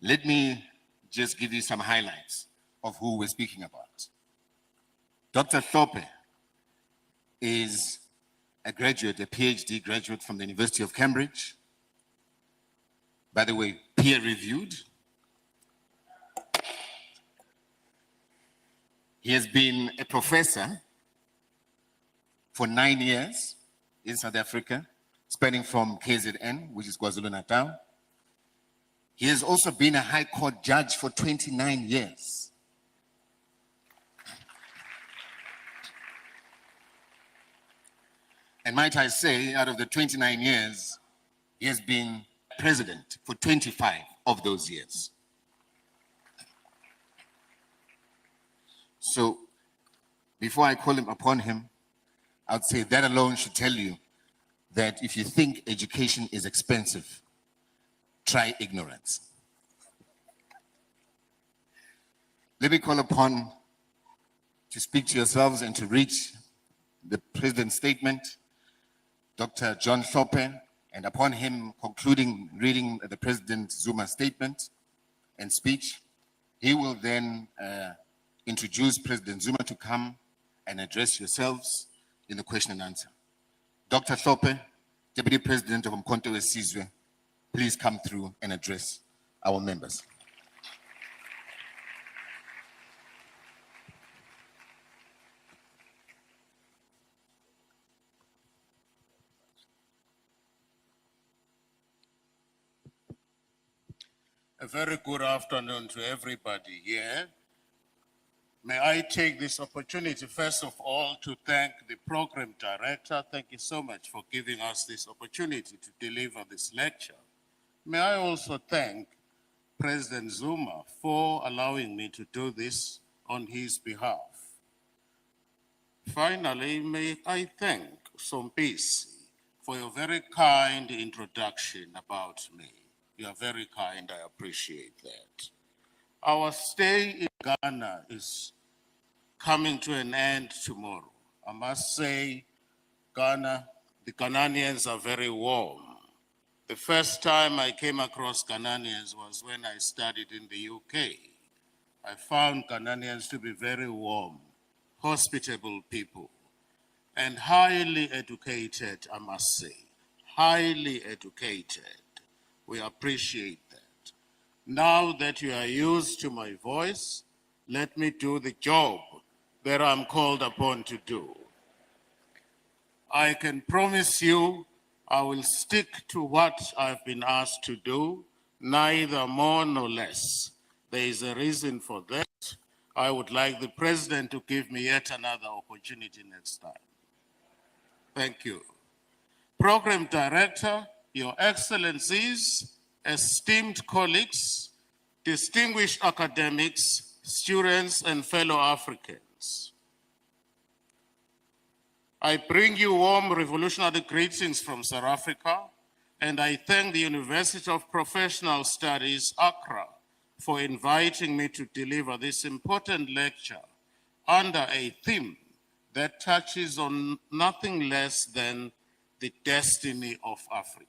Let me just give you some highlights of who we're speaking about. Dr. Thope is a graduate, a PhD graduate from the University of Cambridge. By the way, peer-reviewed. He has been a professor for 9 years in South Africa, spanning from KZN, which is KwaZulu-Natal. He has also been a High Court judge for 29 years. And might I say, out of the 29 years, he has been president for 25 of those years. So, before I call him upon him, I'd say that alone should tell you that if you think education is expensive, try ignorance. Let me call upon to speak to yourselves and to read the President's statement, Dr. John Thope, and upon him concluding reading the President Zuma's statement and speech, he will then introduce President Zuma to come and address yourselves in the question and answer. Dr. Thope, Deputy President of Umkhonto weSizwe, please come through and address our members. A very good afternoon to everybody here. May I take this opportunity, first of all, to thank the program director. Thank you so much for giving us this opportunity to deliver this lecture. May I also thank President Zuma for allowing me to do this on his behalf. Finally, may I thank Sompisi for your very kind introduction about me. You are very kind, I appreciate that. Our stay in Ghana is coming to an end tomorrow. I must say, Ghana, the Ghanaians are very warm. The first time I came across Ghanaians was when I studied in the UK. I found Ghanaians to be very warm, hospitable people, and highly educated, I must say, highly educated. We appreciate that. Now that you are used to my voice, let me do the job that I'm called upon to do. I can promise you I will stick to what I've been asked to do, neither more nor less. There is a reason for that. I would like the President to give me yet another opportunity next time. Thank you. Program Director, Your Excellencies, esteemed colleagues, distinguished academics, students, and fellow Africans. I bring you warm revolutionary greetings from South Africa, and I thank the University of Professional Studies, Accra, for inviting me to deliver this important lecture under a theme that touches on nothing less than the destiny of Africa.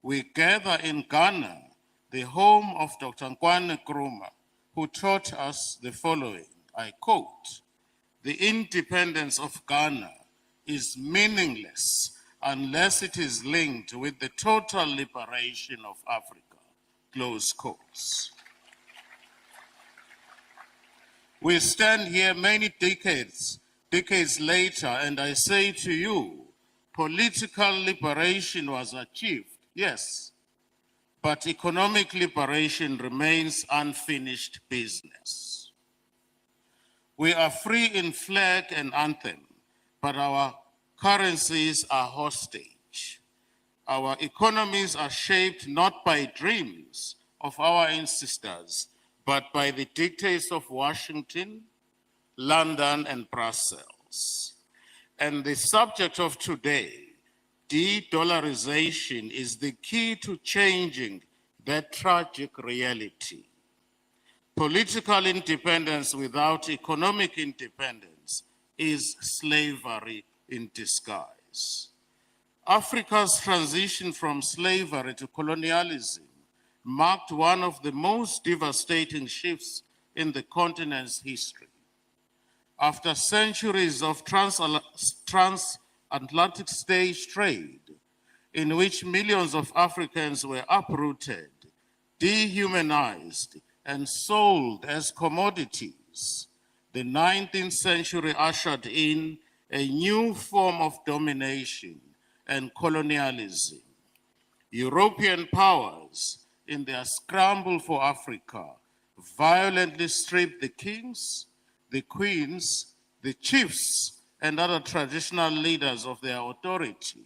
We gather in Ghana, the home of Dr. Nkwane Nkrumah, who taught us the following, I quote, "The independence of Ghana is meaningless unless it is linked with the total liberation of Africa," close quotes. We stand here many decades later, and I say to you, political liberation was achieved, yes, but economic liberation remains unfinished business. We are free in flag and anthem, but our currencies are hostage. Our economies are shaped not by dreams of our ancestors, but by the dictates of Washington, London, and Brussels. And the subject of today, de-dollarization, is the key to changing that tragic reality. Political independence without economic independence is slavery in disguise. Africa's transition from slavery to colonialism marked one of the most devastating shifts in the continent's history. After centuries of transatlantic stage trade, in which millions of Africans were uprooted, dehumanized, and sold as commodities, the 19th century ushered in a new form of domination and colonialism. European powers, in their scramble for Africa, violently stripped the kings, the queens, the chiefs, and other traditional leaders of their authority,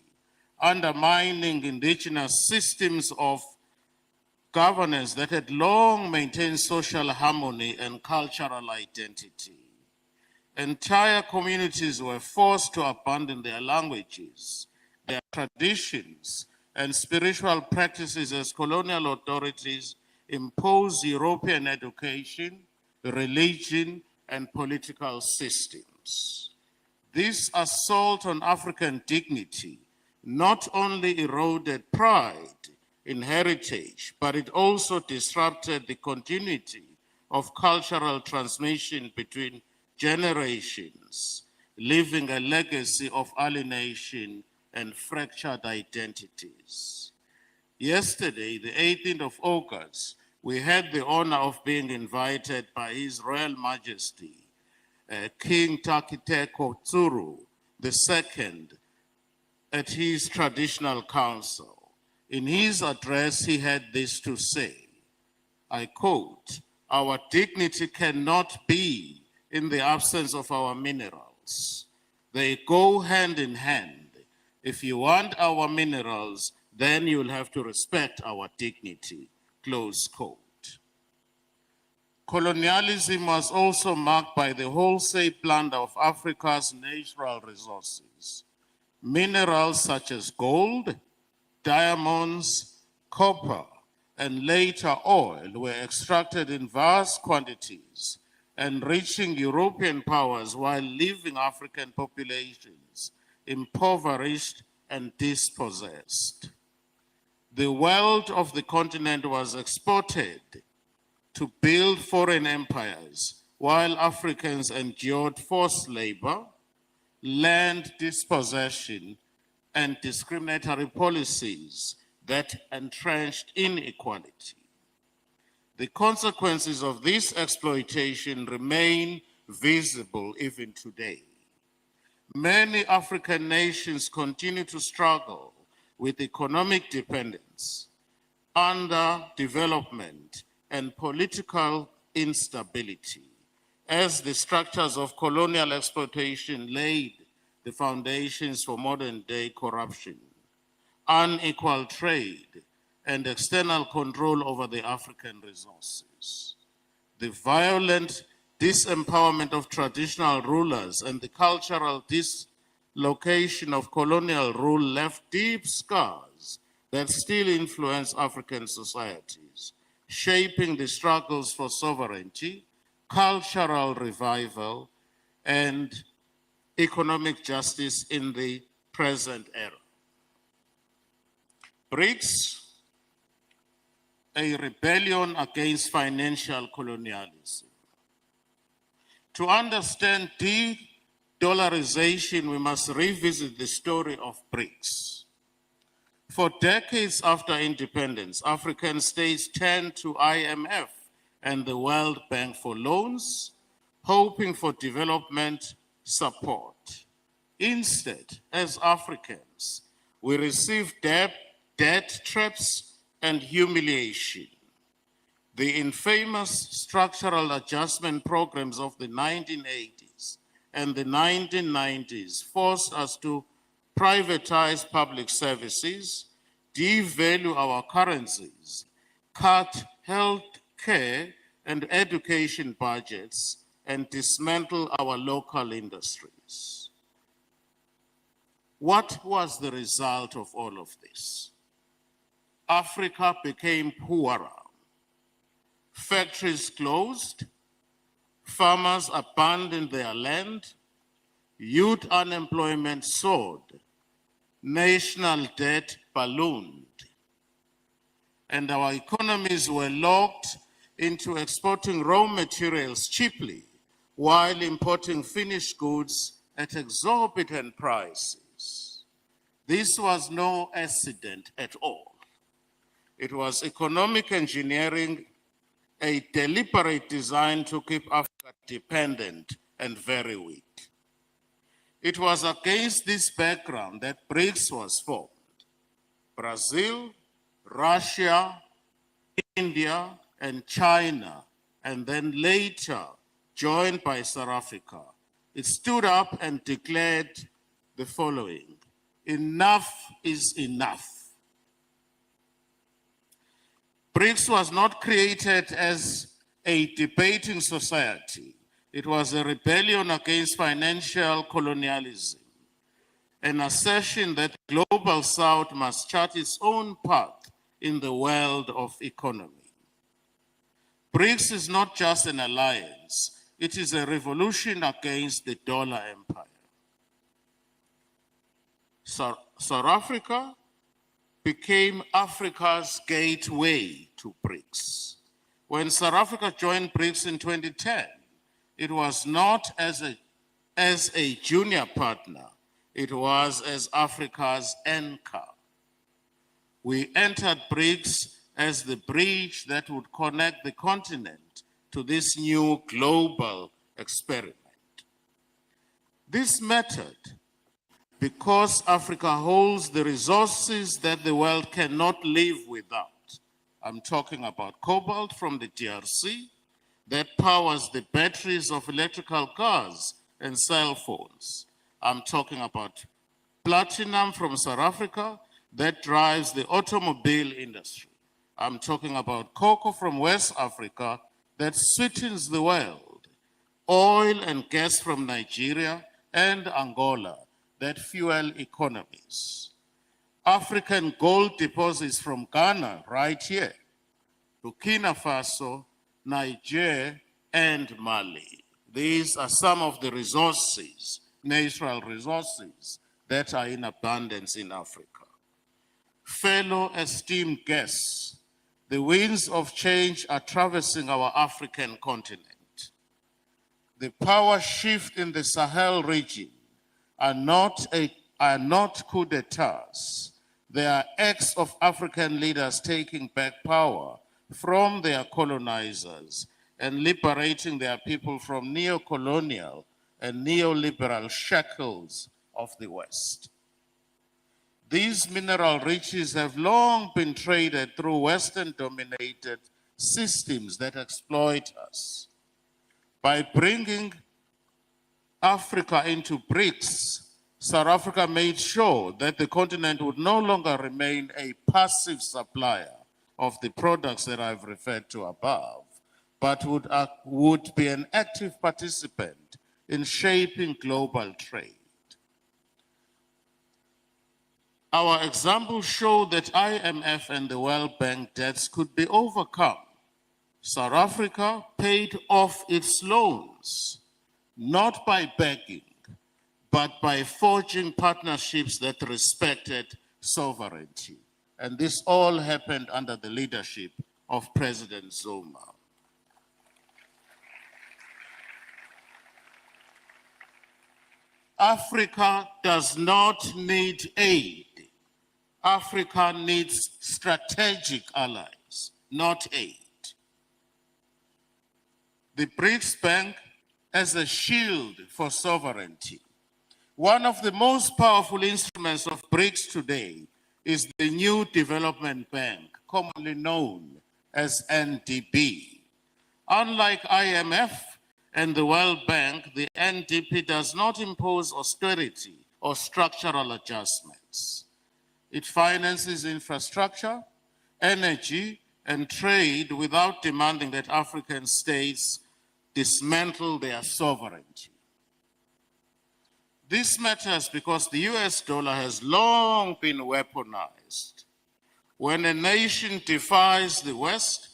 undermining indigenous systems of governance that had long maintained social harmony and cultural identity. Entire communities were forced to abandon their languages, their traditions, and spiritual practices as colonial authorities imposed European education, religion, and political systems. This assault on African dignity not only eroded pride in heritage, but it also disrupted the continuity of cultural transmission between generations, leaving a legacy of alienation and fractured identities. Yesterday, the 18th of August, we had the honor of being invited by His Royal Majesty, King Takiteko Tsuru II, at his traditional council. In his address, he had this to say, I quote, "Our dignity cannot be in the absence of our minerals. They go hand in hand. If you want our minerals, then you'll have to respect our dignity," close quote. Colonialism was also marked by the wholesale plunder of Africa's natural resources. Minerals such as gold, diamonds, copper, and later oil were extracted in vast quantities, enriching European powers while leaving African populations impoverished and dispossessed. The wealth of the continent was exported to build foreign empires, while Africans endured forced labor, land dispossession, and discriminatory policies that entrenched inequality. The consequences of this exploitation remain visible even today. Many African nations continue to struggle with economic dependence, underdevelopment, and political instability, as the structures of colonial exploitation laid the foundations for modern-day corruption, unequal trade, and external control over the African resources. The violent disempowerment of traditional rulers and the cultural dislocation of colonial rule left deep scars that still influence African societies, shaping the struggles for sovereignty, cultural revival, and economic justice in the present era. BRICS, a rebellion against financial colonialism. To understand de-dollarization, we must revisit the story of BRICS. For decades after independence, African states turned to IMF and the World Bank for loans, hoping for development support. Instead, as Africans, we received debt traps and humiliation. The infamous structural adjustment programs of the 1980s and the 1990s forced us to privatize public services, devalue our currencies, cut health care and education budgets, and dismantle our local industries. What was the result of all of this? Africa became poorer. Factories closed, farmers abandoned their land, youth unemployment soared, national debt ballooned. and our economies were locked into exporting raw materials cheaply while importing finished goods at exorbitant prices. This was no accident at all. It was economic engineering, a deliberate design to keep Africa dependent and very weak. It was against this background that BRICS was formed. Brazil, Russia, India, and China, and then later joined by South Africa. It stood up and declared the following: enough is enough. BRICS was not created as a debating society. It was a rebellion against financial colonialism, an assertion that the global South must chart its own path in the world of economy. BRICS is not just an alliance, it is a revolution against the dollar empire. South Africa became Africa's gateway to BRICS. When South Africa joined BRICS in 2010, it was not as a junior partner, it was as Africa's anchor. We entered BRICS as the bridge that would connect the continent to this new global experiment. This mattered because Africa holds the resources that the world cannot live without. I'm talking about cobalt from the DRC that powers the batteries of electrical cars and cell phones. I'm talking about platinum from South Africa that drives the automobile industry. I'm talking about cocoa from West Africa that sweetens the world, oil and gas from Nigeria and Angola that fuel economies, African gold deposits from Ghana right here, Burkina Faso, Niger, and Mali. These are some of the resources, natural resources, that are in abundance in Africa. Fellow esteemed guests, the winds of change are traversing our African continent. The power shift in the Sahel region are not coup d'etats. They are acts of African leaders taking back power from their colonizers and liberating their people from neo-colonial and neoliberal shackles of the West. These mineral riches have long been traded through Western-dominated systems that exploit us. By bringing Africa into BRICS, South Africa made sure that the continent would no longer remain a passive supplier of the products that I've referred to above, but would be an active participant in shaping global trade. Our examples show that IMF and the World Bank debts could be overcome. South Africa paid off its loans, not by begging, but by forging partnerships that respected sovereignty. And this all happened under the leadership of President Zuma. Africa does not need aid. Africa needs strategic allies, not aid. The BRICS Bank as a shield for sovereignty. One of the most powerful instruments of BRICS today is the new development bank, commonly known as NDB. Unlike IMF and the World Bank, the NDB does not impose austerity or structural adjustments. It finances infrastructure, energy, and trade without demanding that African states dismantle their sovereignty. This matters because the US dollar has long been weaponized. When a nation defies the West,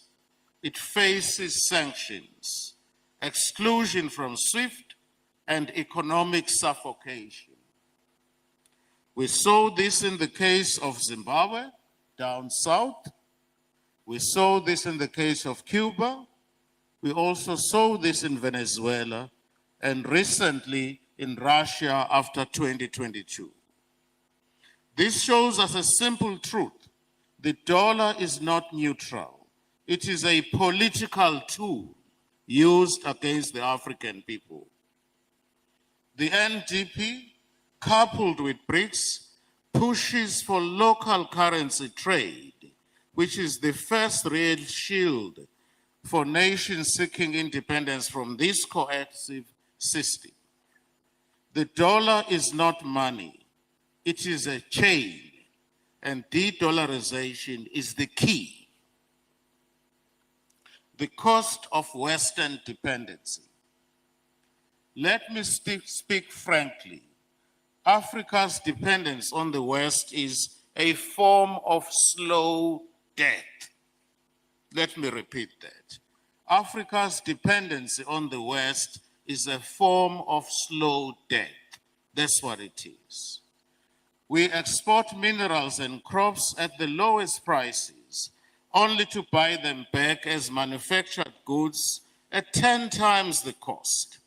it faces sanctions, exclusion from SWIFT, and economic suffocation. We saw this in the case of Zimbabwe, down south, We saw this in the case of Cuba. We also saw this in Venezuela and recently in Russia after 2022. This shows us a simple truth. The dollar is not neutral. It is a political tool used against the African people. The NDP, coupled with BRICS, pushes for local currency trade, which is the first real shield for nations seeking independence from this coercive system. The dollar is not money. It is a chain, and de-dollarization is the key. The cost of Western dependency. Let me speak frankly. Africa's dependence on the West is a form of slow death. Let me repeat that. Africa's dependency on the West is a form of slow death. That's what it is. We export minerals and crops at the lowest prices, only to buy them back as manufactured goods at 10 times the cost.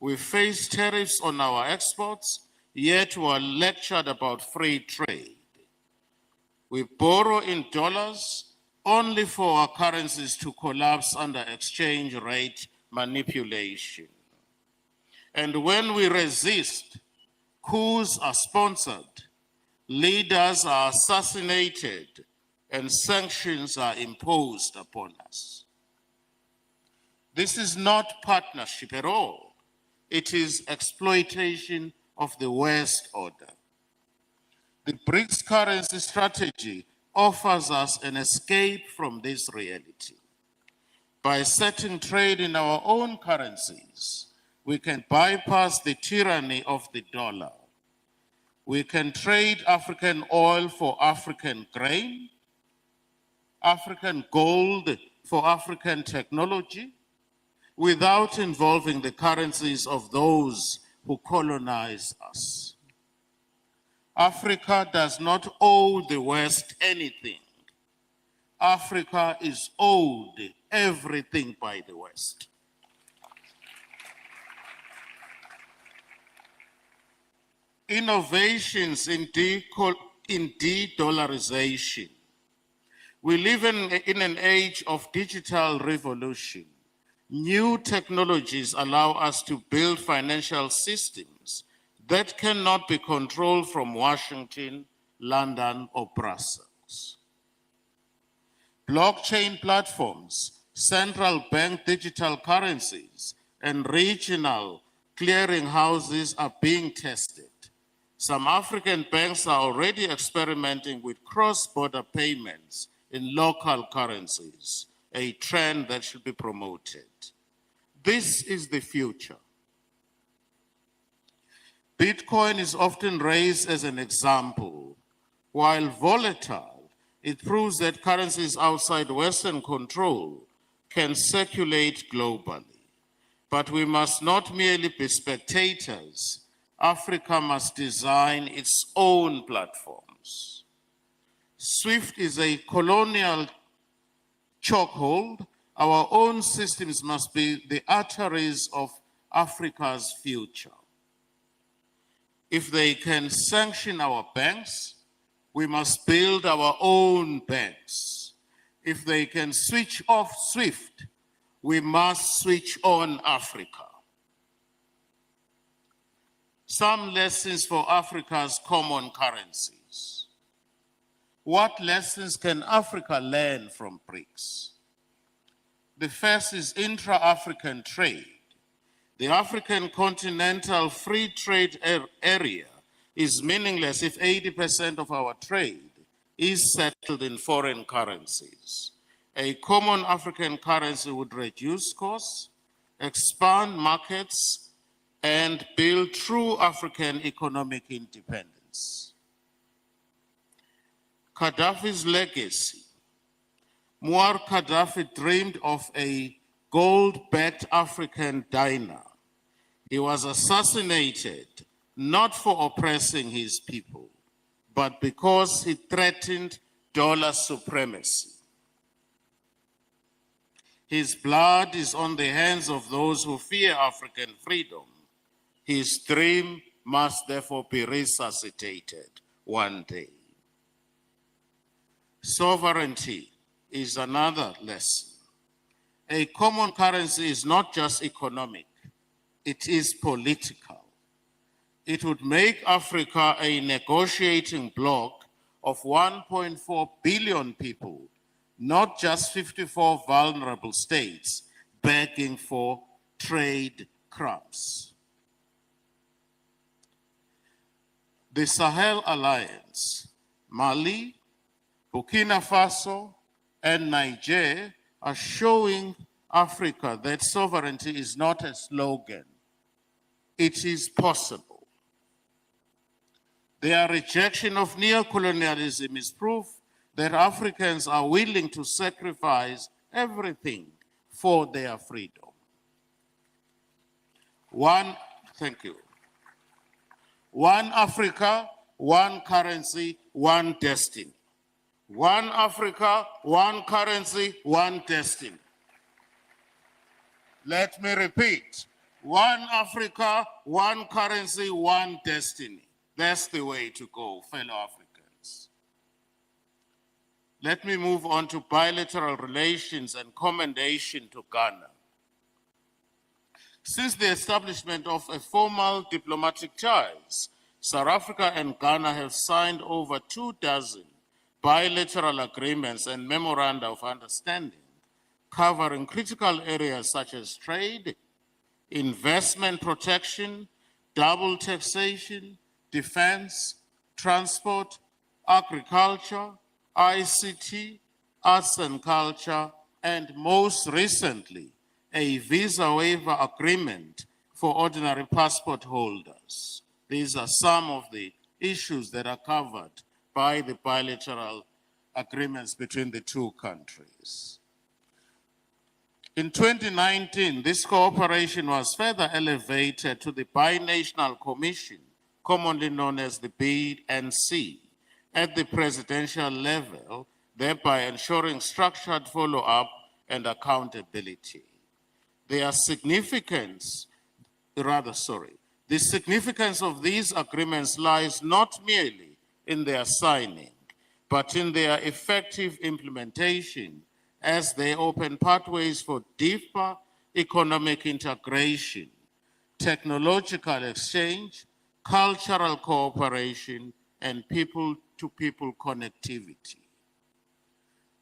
We face tariffs on our exports, yet we are lectured about free trade. We borrow in dollars only for our currencies to collapse under exchange rate manipulation. And when we resist, coups are sponsored, leaders are assassinated, and sanctions are imposed upon us. This is not partnership at all. It is exploitation of the West order. The BRICS currency strategy offers us an escape from this reality. By setting trade in our own currencies, we can bypass the tyranny of the dollar. We can trade African oil for African grain, African gold for African technology, without involving the currencies of those who colonize us. Africa does not owe the West anything. Africa is owed everything by the West. Innovations in de-dollarization. We live in an age of digital revolution. New technologies allow us to build financial systems that cannot be controlled from Washington, London, or Brussels. Blockchain platforms, central bank digital currencies, and regional clearing houses are being tested. Some African banks are already experimenting with cross-border payments in local currencies, a trend that should be promoted. This is the future. Bitcoin is often raised as an example. While volatile, it proves that currencies outside Western control can circulate globally. But we must not merely be spectators. Africa must design its own platforms. SWIFT is a colonial chokehold. Our own systems must be the arteries of Africa's future. If they can sanction our banks, we must build our own banks. If they can switch off SWIFT, we must switch on Africa. Some lessons for Africa's common currencies. What lessons can Africa learn from BRICS? The first is intra-African trade. The African continental free trade area is meaningless if 80% of our trade is settled in foreign currencies. A common African currency would reduce costs, expand markets, and build true African economic independence. Gaddafi's legacy. Muammar Gaddafi dreamed of a gold-backed African dinar. He was assassinated not for oppressing his people, but because he threatened dollar supremacy. His blood is on the hands of those who fear African freedom. His dream must therefore be resuscitated one day. Sovereignty is another lesson. A common currency is not just economic, it is political. It would make Africa a negotiating bloc of 1.4 billion people, not just 54 vulnerable states begging for trade crumbs. The Sahel Alliance, Mali, Burkina Faso, and Niger are showing Africa that sovereignty is not a slogan. It is possible. Their rejection of neocolonialism is proof that Africans are willing to sacrifice everything for their freedom. Thank you. One Africa, one currency, one destiny. One Africa, one currency, one destiny. Let me repeat. One Africa, one currency, one destiny. That's the way to go, fellow Africans. Let me move on to bilateral relations and commendation to Ghana. Since the establishment of a formal diplomatic ties, South Africa and Ghana have signed over 24 bilateral agreements and memoranda of understanding covering critical areas such as trade, investment protection, double taxation, defense, transport, agriculture, ICT, arts and culture, and most recently, a visa waiver agreement for ordinary passport holders. These are some of the issues that are covered by the bilateral agreements between the two countries. In 2019, this cooperation was further elevated to the Binational Commission, commonly known as the BNC, at the presidential level, thereby ensuring structured follow-up and accountability. The significance of these agreements lies not merely in their signing, but in their effective implementation as they open pathways for deeper economic integration, technological exchange, cultural cooperation, and people-to-people connectivity.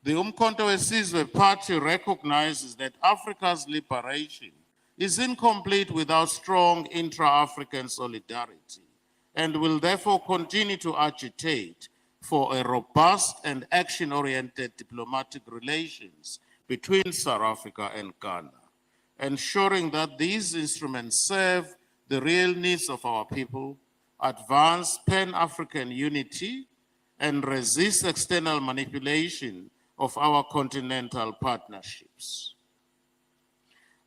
The Umkhonto weSizwe Party recognizes that Africa's liberation is incomplete without strong intra-African solidarity and will therefore continue to agitate for a robust and action-oriented diplomatic relations between South Africa and Ghana, ensuring that these instruments serve the real needs of our people, advance Pan-African unity, and resist external manipulation of our continental partnerships.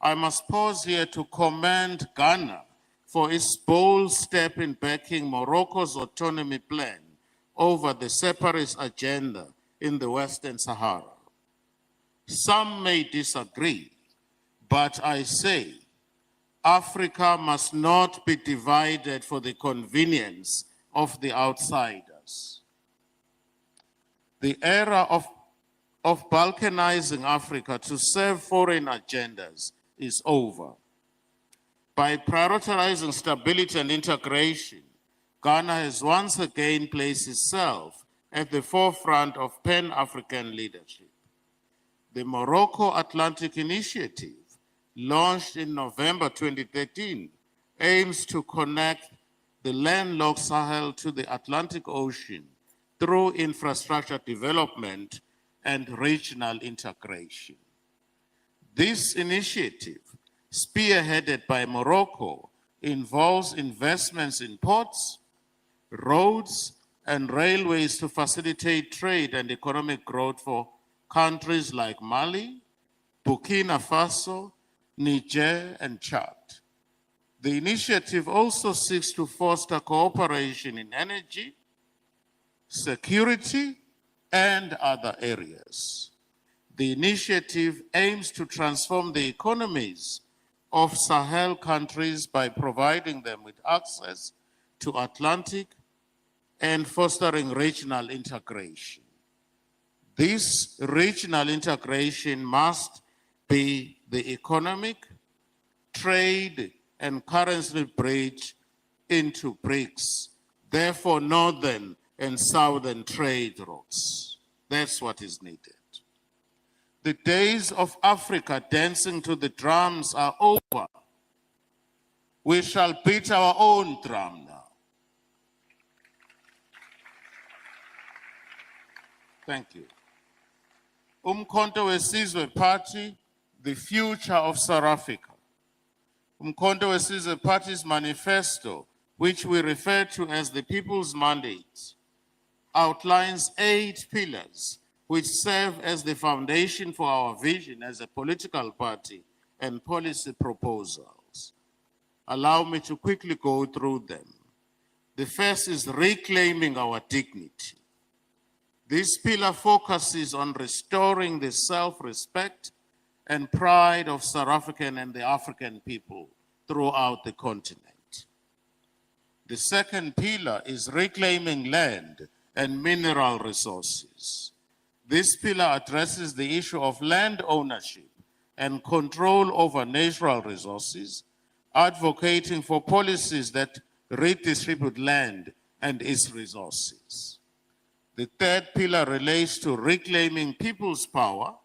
I must pause here to commend Ghana for its bold step in backing Morocco's autonomy plan over the separatist agenda in the Western Sahara. Some may disagree, but I say Africa must not be divided for the convenience of the outsiders. The era of balkanizing Africa to serve foreign agendas is over. By prioritizing stability and integration, Ghana has once again placed itself at the forefront of Pan-African leadership. The Morocco Atlantic Initiative, launched in November 2013, aims to connect the landlocked Sahel to the Atlantic Ocean through infrastructure development and regional integration. This initiative, spearheaded by Morocco, involves investments in ports, roads, and railways to facilitate trade and economic growth for countries like Mali, Burkina Faso, Niger, and Chad. The initiative also seeks to foster cooperation in energy, security, and other areas. The initiative aims to transform the economies of Sahel countries by providing them with access to Atlantic and fostering regional integration. This regional integration must be the economic, trade, and currency bridge into BRICS, therefore northern and southern trade routes. That's what is needed. The days of Africa dancing to the drums are over. We shall beat our own drum now. Thank you. Umkhonto weSizwe Party, the future of South Africa. Umkhonto weSizwe Party's manifesto, which we refer to as the People's Mandate, outlines 8 pillars which serve as the foundation for our vision as a political party and policy proposals. Allow me to quickly go through them. The first is reclaiming our dignity. This pillar focuses on restoring the self-respect and pride of South African and the African people throughout the continent. The second pillar is reclaiming land and mineral resources. This pillar addresses the issue of land ownership and control over natural resources, advocating for policies that redistribute land and its resources. The third pillar relates to reclaiming people's power.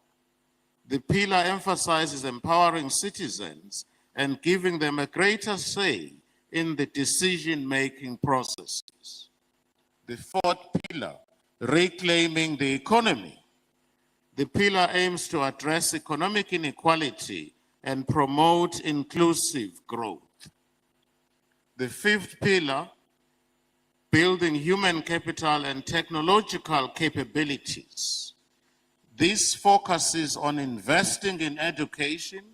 The pillar emphasizes empowering citizens and giving them a greater say in the decision-making processes. The fourth pillar, reclaiming the economy. The pillar aims to address economic inequality and promote inclusive growth. The fifth pillar, building human capital and technological capabilities. This focuses on investing in education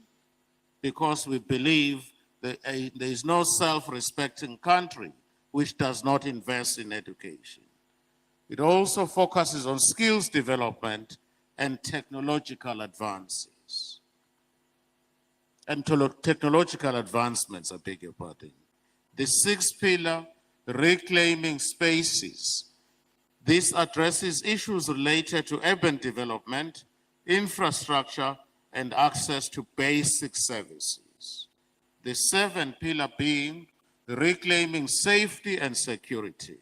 because we believe that there is no self-respecting country which does not invest in education. It also focuses on skills development and technological advances. Technological advancements, I beg your pardon. The sixth pillar, reclaiming spaces. This addresses issues related to urban development, infrastructure, and access to basic services. The seventh pillar being reclaiming safety and security.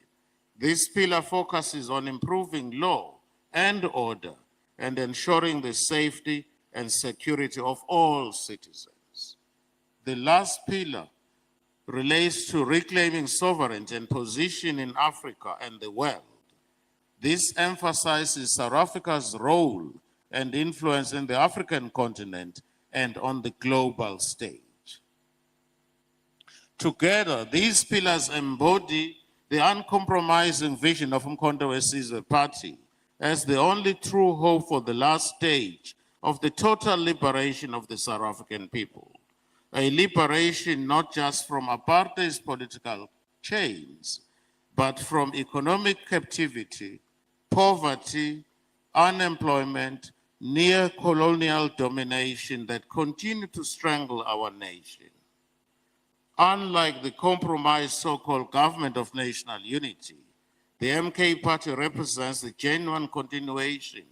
This pillar focuses on improving law and order and ensuring the safety and security of all citizens. The last pillar relates to reclaiming sovereignty and position in Africa and the world. This emphasizes South Africa's role and influence in the African continent and on the global stage. Together, these pillars embody the uncompromising vision of Umkhonto weSizwe Party as the only true hope for the last stage of the total liberation of the South African people. A liberation not just from apartheid's political chains, but from economic captivity, poverty, unemployment, near-colonial domination that continue to strangle our nation. Unlike the compromised so-called government of national unity, the MK Party represents the genuine continuation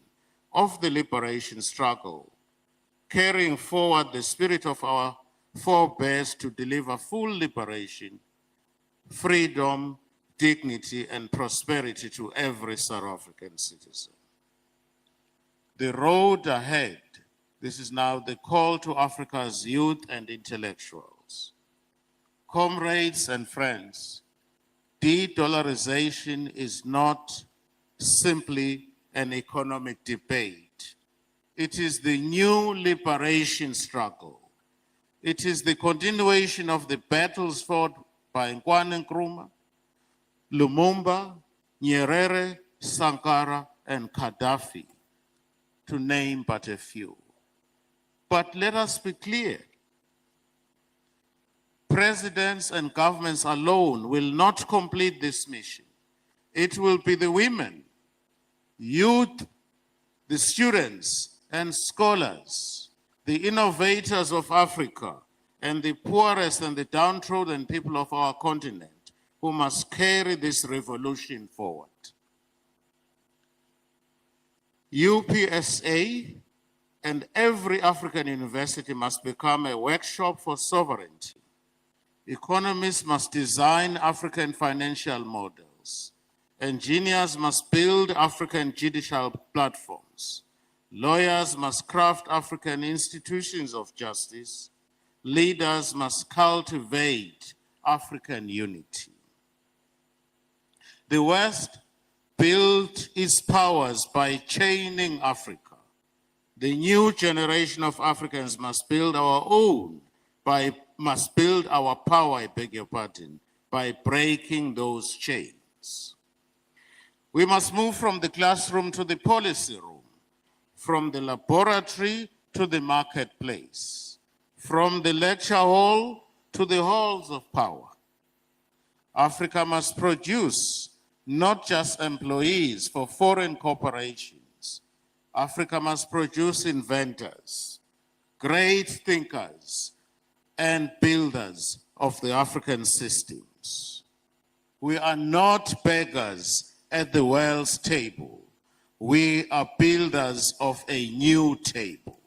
of the liberation struggle, carrying forward the spirit of our forebears to deliver full liberation, freedom, dignity, and prosperity to every South African citizen. The road ahead, this is now the call to Africa's youth and intellectuals. Comrades and friends, de-dollarization is not simply an economic debate. It is the new liberation struggle. It is the continuation of the battles fought by Nkwane Nkrumah, Lumumba, Nyerere, Sankara, and Gaddafi, to name but a few. But let us be clear. Presidents and governments alone will not complete this mission. It will be the women, youth, the students, and scholars, the innovators of Africa, and the poorest and the downtrodden people of our continent who must carry this revolution forward. UPSA and every African university must become a workshop for sovereignty. Economists must design African financial models. Engineers must build African judicial platforms. Lawyers must craft African institutions of justice. Leaders must cultivate African unity. The West built its powers by chaining Africa. The new generation of Africans must build our own, must build our power, I beg your pardon, by breaking those chains. We must move from the classroom to the policy room, from the laboratory to the marketplace, from the lecture hall to the halls of power. Africa must produce not just employees for foreign corporations. Africa must produce inventors, great thinkers, and builders of the African systems. We are not beggars at the world's table. We are builders of a new table.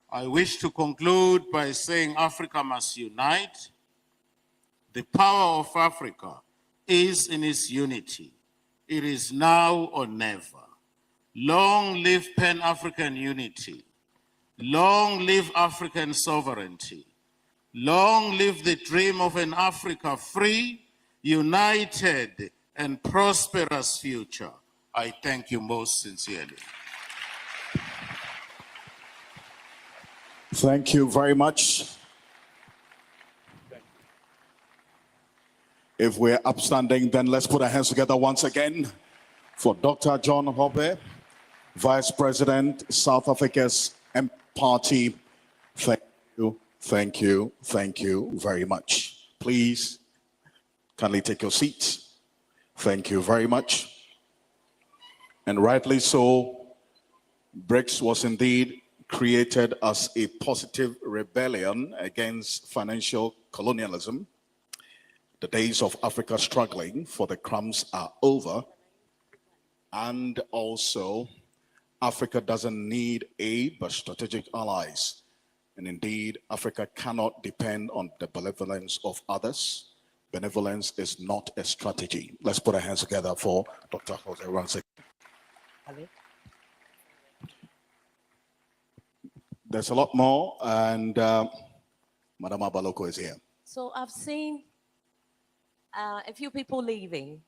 I wish to conclude by saying Africa must unite. The power of Africa is in its unity. It is now or never. Long live Pan-African unity. Long live African sovereignty. Long live the dream of an Africa free, united, and prosperous future. I thank you most sincerely. Thank you very much. If we're upstanding, then let's put our hands together once again for Dr. John Hoppe, Vice President, South Africa's M Party. Thank you, thank you, thank you very much. Please, kindly take your seats. Thank you very much. And rightly so, BRICS was indeed created as a positive rebellion against financial colonialism. The days of Africa struggling for the crumbs are over. And also, Africa doesn't need aid but strategic allies. And indeed, Africa cannot depend on the benevolence of others. Benevolence is not a strategy. Let's put our hands together for Dr. Jose Ransik. There's a lot more, and Madam Abaloko is here. So I've seen a few people leaving,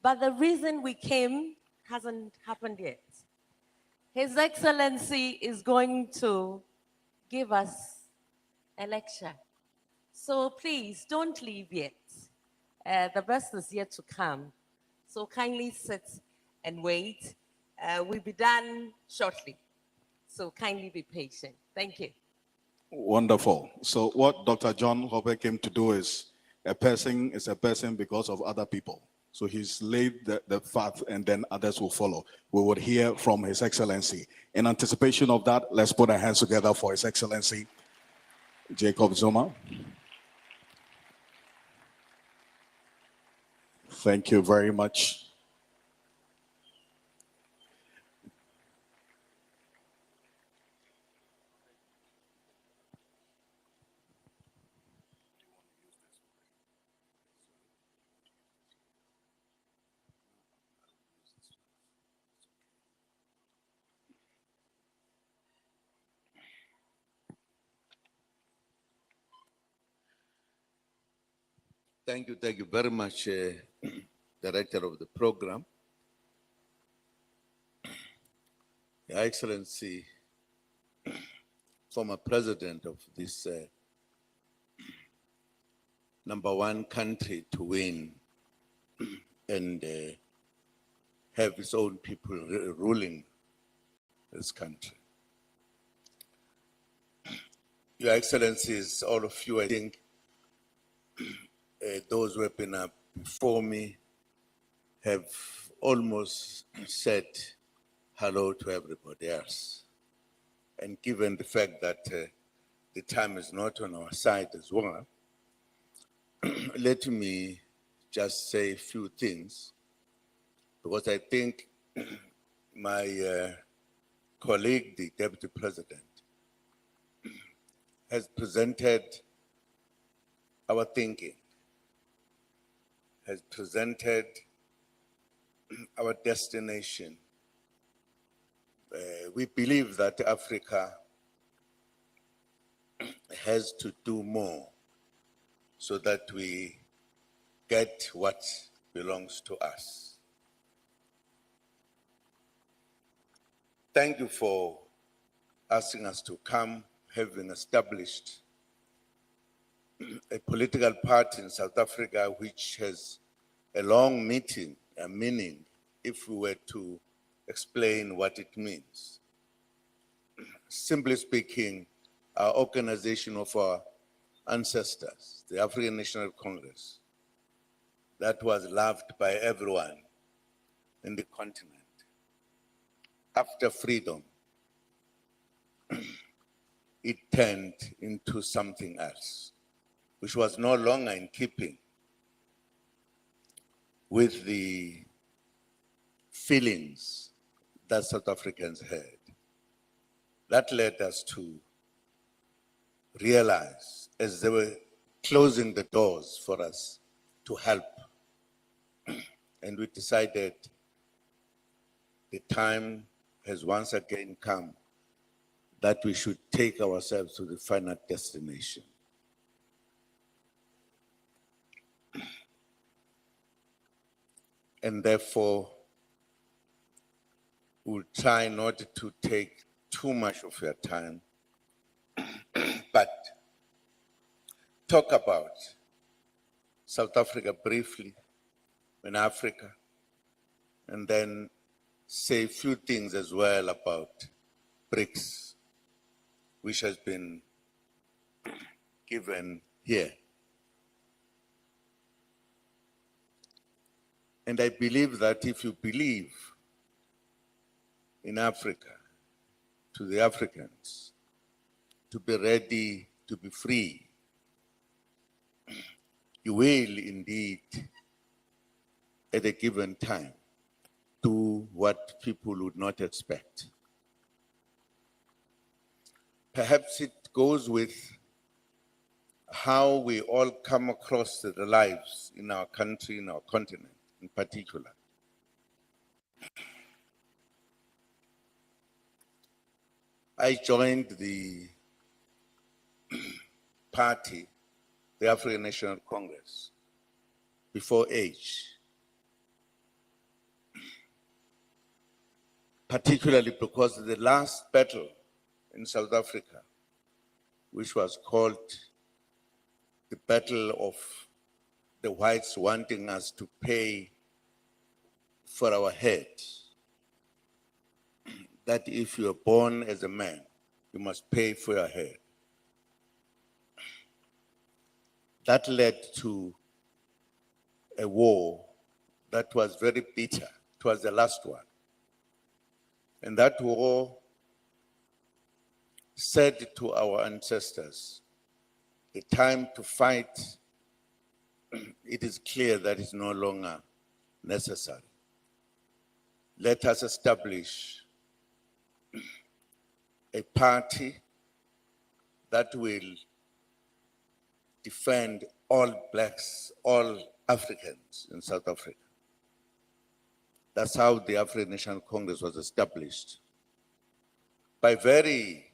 but the reason we came hasn't happened yet. His Excellency is going to give us a lecture. So please don't leave yet. The best is yet to come. So kindly sit and wait. We'll be done shortly. So kindly be patient. Thank you. Wonderful. So what Dr. John Hoppe came to do is a person is a person because of other people. So he's laid the path and then others will follow. We would hear from His Excellency. In anticipation of that, let's put our hands together for His Excellency, Jacob Zuma. Thank you very much. Thank you very much, Director of the program. Your Excellency, former President of this #1 country to win and have its own people ruling this country. Your Excellencies, all of you, I think, those who have been before me have almost said hello to everybody else. And given the fact that the time is not on our side as well, let me just say a few things, because I think my colleague, the Deputy President, has presented our thinking, has presented our destination. We believe that Africa has to do more so that we get what belongs to us. Thank you for asking us to come, having established a political party in South Africa which has a long meaning, if we were to explain what it means. Simply speaking, our organization of our ancestors, the African National Congress, that was loved by everyone in the continent. After freedom, it turned into something else, which was no longer in keeping with the feelings that South Africans had. That led us to realize, as they were closing the doors for us to help, and we decided the time has once again come that we should take ourselves to the final destination. And therefore, we'll try not to take too much of your time, but talk about South Africa briefly, in Africa, and then say a few things as well about BRICS, which has been given here. And I believe that if you believe in Africa, to the Africans, to be ready to be free, you will indeed, at a given time, do what people would not expect. Perhaps it goes with how we all come across the lives in our country, in our continent in particular. I joined the party, the African National Congress, before age, particularly because the last battle in South Africa, which was called the Battle of the Whites wanting us to pay for our head, that if you are born as a man, you must pay for your head. That led to a war that was very bitter. It was the last one. And that war said to our ancestors, the time to fight, it is clear that it's no longer necessary. Let us establish a party that will defend all blacks, all Africans in South Africa. That's how the African National Congress was established, by very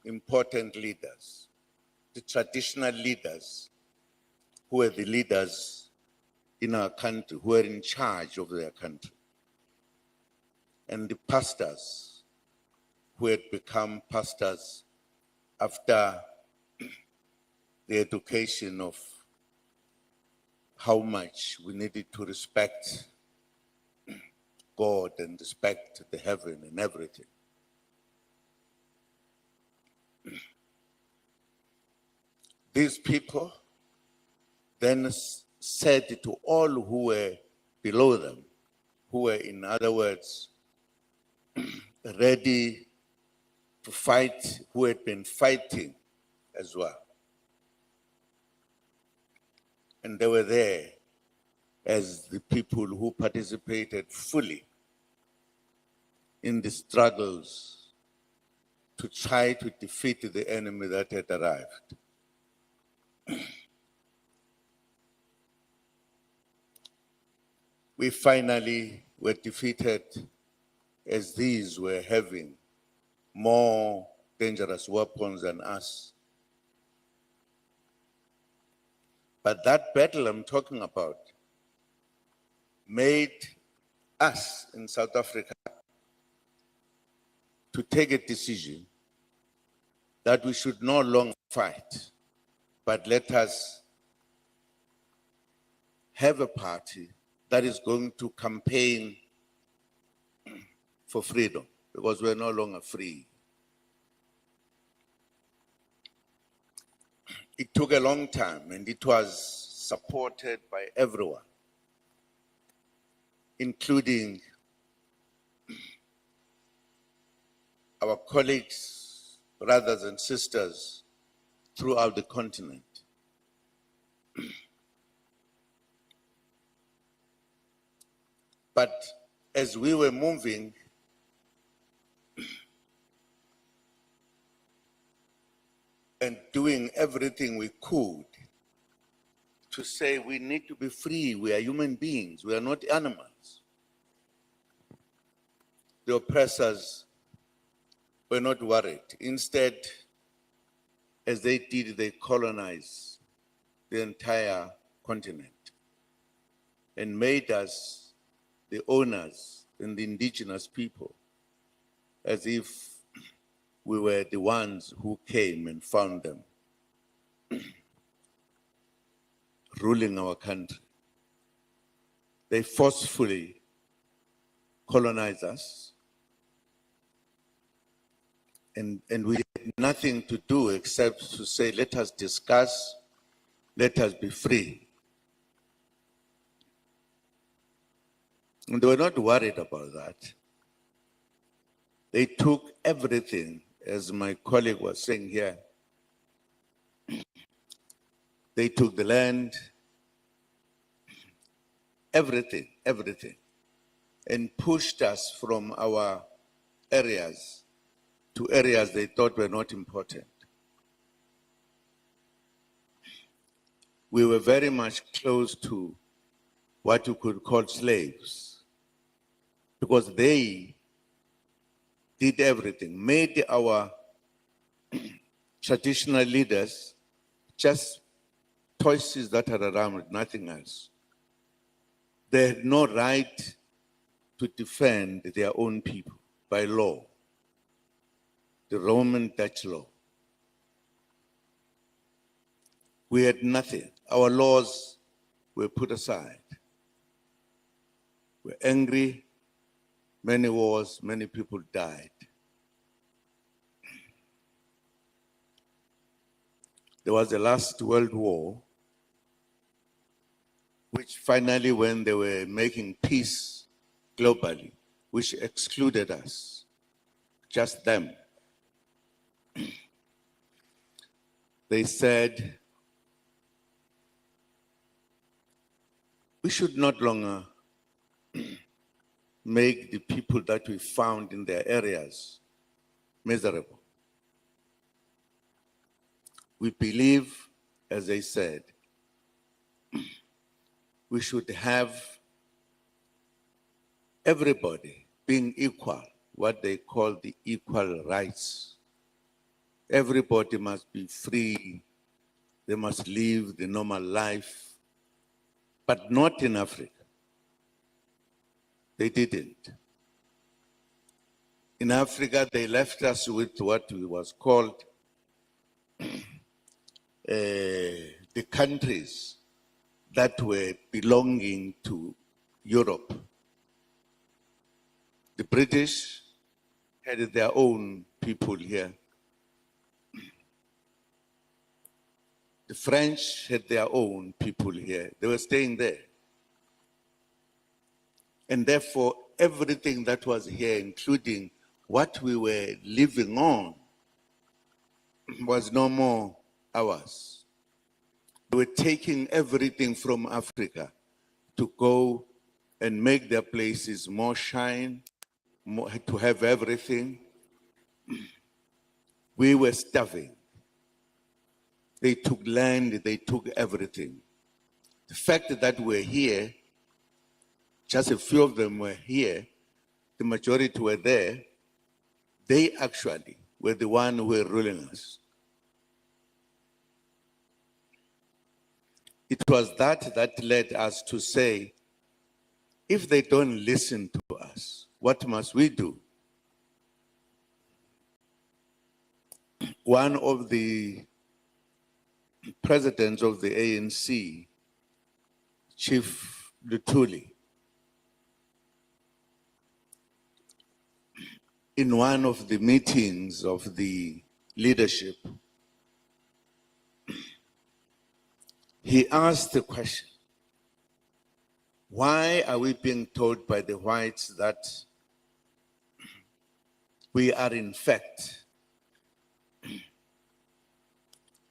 important leaders, the traditional leaders who were the leaders in our country, who were in charge of their country, and the pastors who had become pastors after the education of how much we needed to respect God and respect the heaven and everything. These people then said to all who were below them, who were, in other words, ready to fight, who had been fighting as well. And they were there as the people who participated fully in the struggles to try to defeat the enemy that had arrived. We finally were defeated as these were having more dangerous weapons than us. But that battle I'm talking about made us in South Africa to take a decision that we should no longer fight, but let us have a party that is going to campaign for freedom, because we're no longer free. It took a long time, and it was supported by everyone, including our colleagues, brothers and sisters throughout the continent. But as we were moving, and doing everything we could to say we need to be free, we are human beings, we are not animals. The oppressors were not worried. Instead, as they did, they colonized the entire continent and made us the owners and the indigenous people, as if we were the ones who came and found them ruling our country. They forcefully colonized us, and we had nothing to do except to say, let us discuss, let us be free. And they were not worried about that. They took everything, as my colleague was saying here. They took the land, everything, and pushed us from our areas to areas they thought were not important. We were very much close to what you could call slaves, because they did everything, made our traditional leaders just choices that are around, nothing else. They had no right to defend their own people by law, the Roman Dutch law. We had nothing. Our laws were put aside. We're angry, many wars, many people died. There was the last World War, which finally, when they were making peace globally, which excluded us, just them, they said, we should not longer make the people that we found in their areas miserable. We believe, as they said, we should have everybody being equal, what they call the equal rights. Everybody must be free, they must live the normal life, but not in Africa. They didn't. In Africa, they left us with what was called the countries that were belonging to Europe. The British had their own people here. The French had their own people here. They were staying there. And therefore, everything that was here, including what we were living on, was no more ours. They were taking everything from Africa to go and make their places more shine, more, to have everything. We were starving. They took land, they took everything. The fact that we're here, just a few of them were here, the majority were there, they actually were the ones who were ruling us. It was that that led us to say, if they don't listen to us, what must we do? One of the presidents of the ANC, Chief Lutuli, in one of the meetings of the leadership, he asked the question, why are we being told by the whites that we are in fact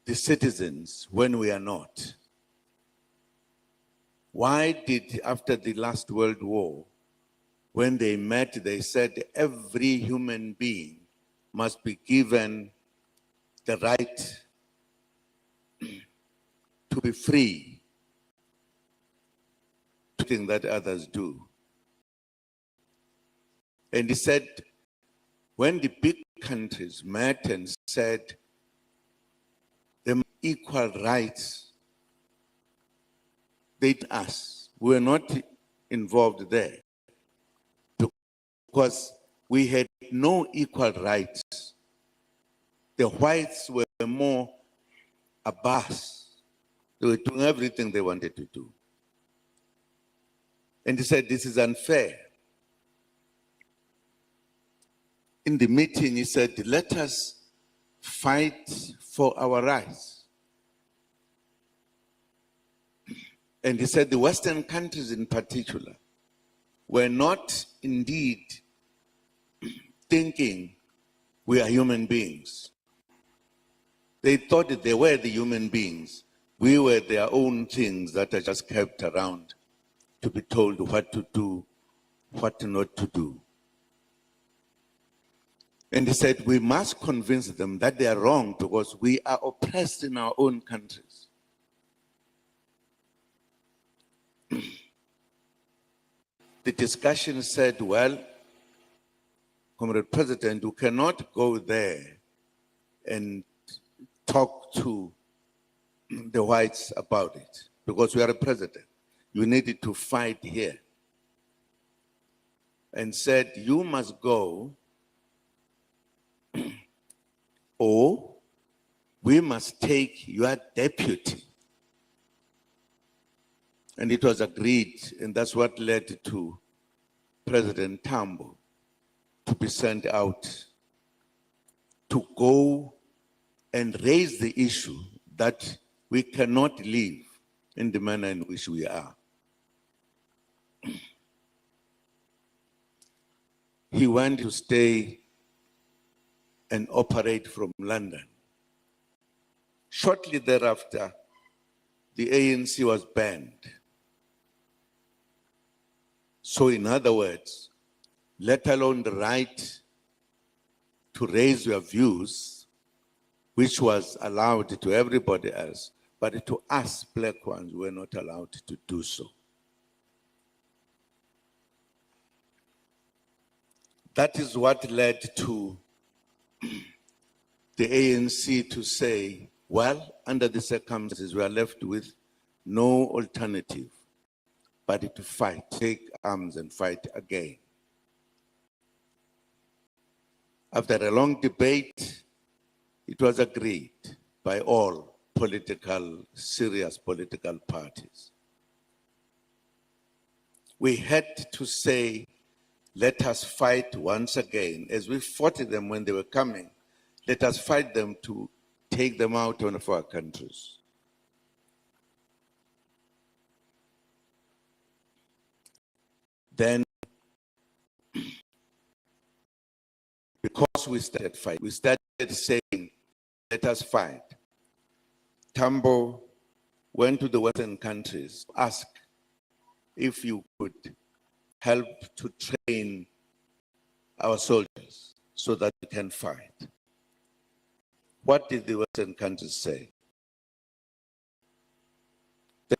the citizens when we are not? Why did, after the last World War, when they met, they said every human being must be given the right to be free, to think that others do. And he said, when the big countries met and said them equal rights, they us. We were not involved there because we had no equal rights. The whites were more above us. They were doing everything they wanted to do. And he said, this is unfair. In the meeting, he said, let us fight for our rights. And he said the Western countries in particular were not indeed thinking we are human beings. They thought that they were the human beings. We were their own things that are just kept around to be told what to do, what not to do. And he said, we must convince them that they are wrong because we are oppressed in our own countries. The discussion said, well, Comrade President, you cannot go there and talk to the whites about it because we are a president. You needed to fight here. And said, you must go or we must take your deputy. And it was agreed, and that's what led to President Tambo to be sent out to go and raise the issue that we cannot live in the manner in which we are. He went to stay and operate from London. Shortly thereafter, the ANC was banned. So in other words, let alone the right to raise your views, which was allowed to everybody else, but to us black ones, we were not allowed to do so. That is what led to the ANC to say, well, under the circumstances, we are left with no alternative but to fight, take arms and fight again. After a long debate, it was agreed by all serious political parties. We had to say, let us fight once again, as we fought them when they were coming, let us fight them to take them out of our countries. Then, because we started fighting, we started saying, let us fight. Tambo went to the Western countries to ask if you could help to train our soldiers so that we can fight. What did the Western countries say?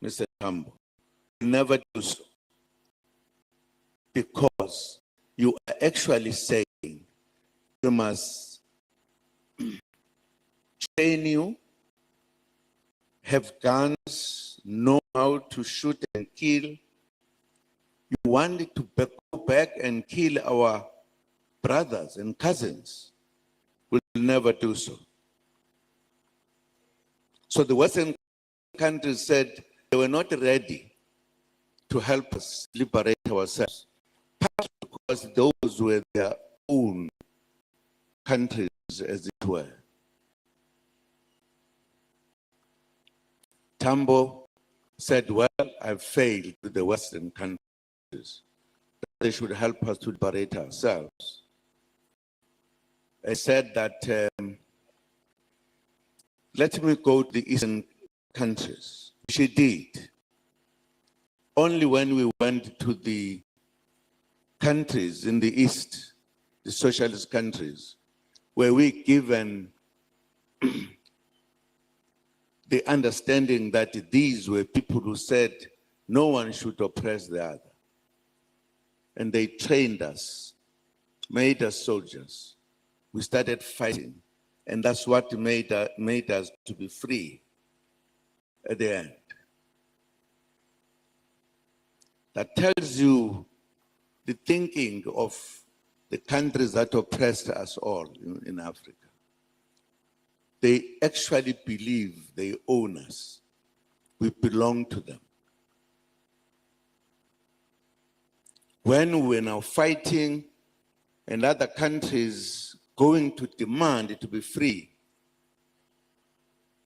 Mr. Tambo, never do so, because you are actually saying we must train you, have guns, know how to shoot and kill. You want to go back and kill our brothers and cousins. We'll never do so. So the Western countries said they were not ready to help us liberate ourselves, partly because those were their own countries, as it were. Tambo said, well, I've failed with the Western countries. They should help us to liberate ourselves. I said that, let me go to the Eastern countries. She did. Only when we went to the countries in the East, the socialist countries, were we given the understanding that these were people who said no one should oppress the other. And they trained us, made us soldiers. We started fighting, and that's what made us to be free at the end. That tells you the thinking of the countries that oppressed us all in Africa. They actually believe they own us. We belong to them. When we're now fighting and other countries going to demand to be free,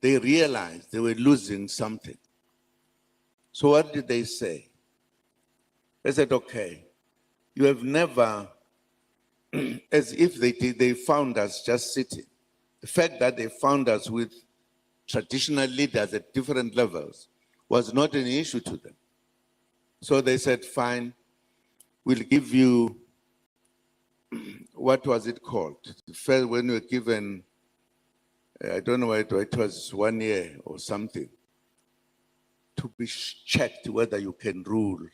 they realized they were losing something. So what did they say? They said, okay, you have never, as if they found us just sitting. The fact that they found us with traditional leaders at different levels was not an issue to them. So they said, fine, we'll give you, what was it called? First, when we were given, I don't know what it was, 1 year or something, to be checked whether you can rule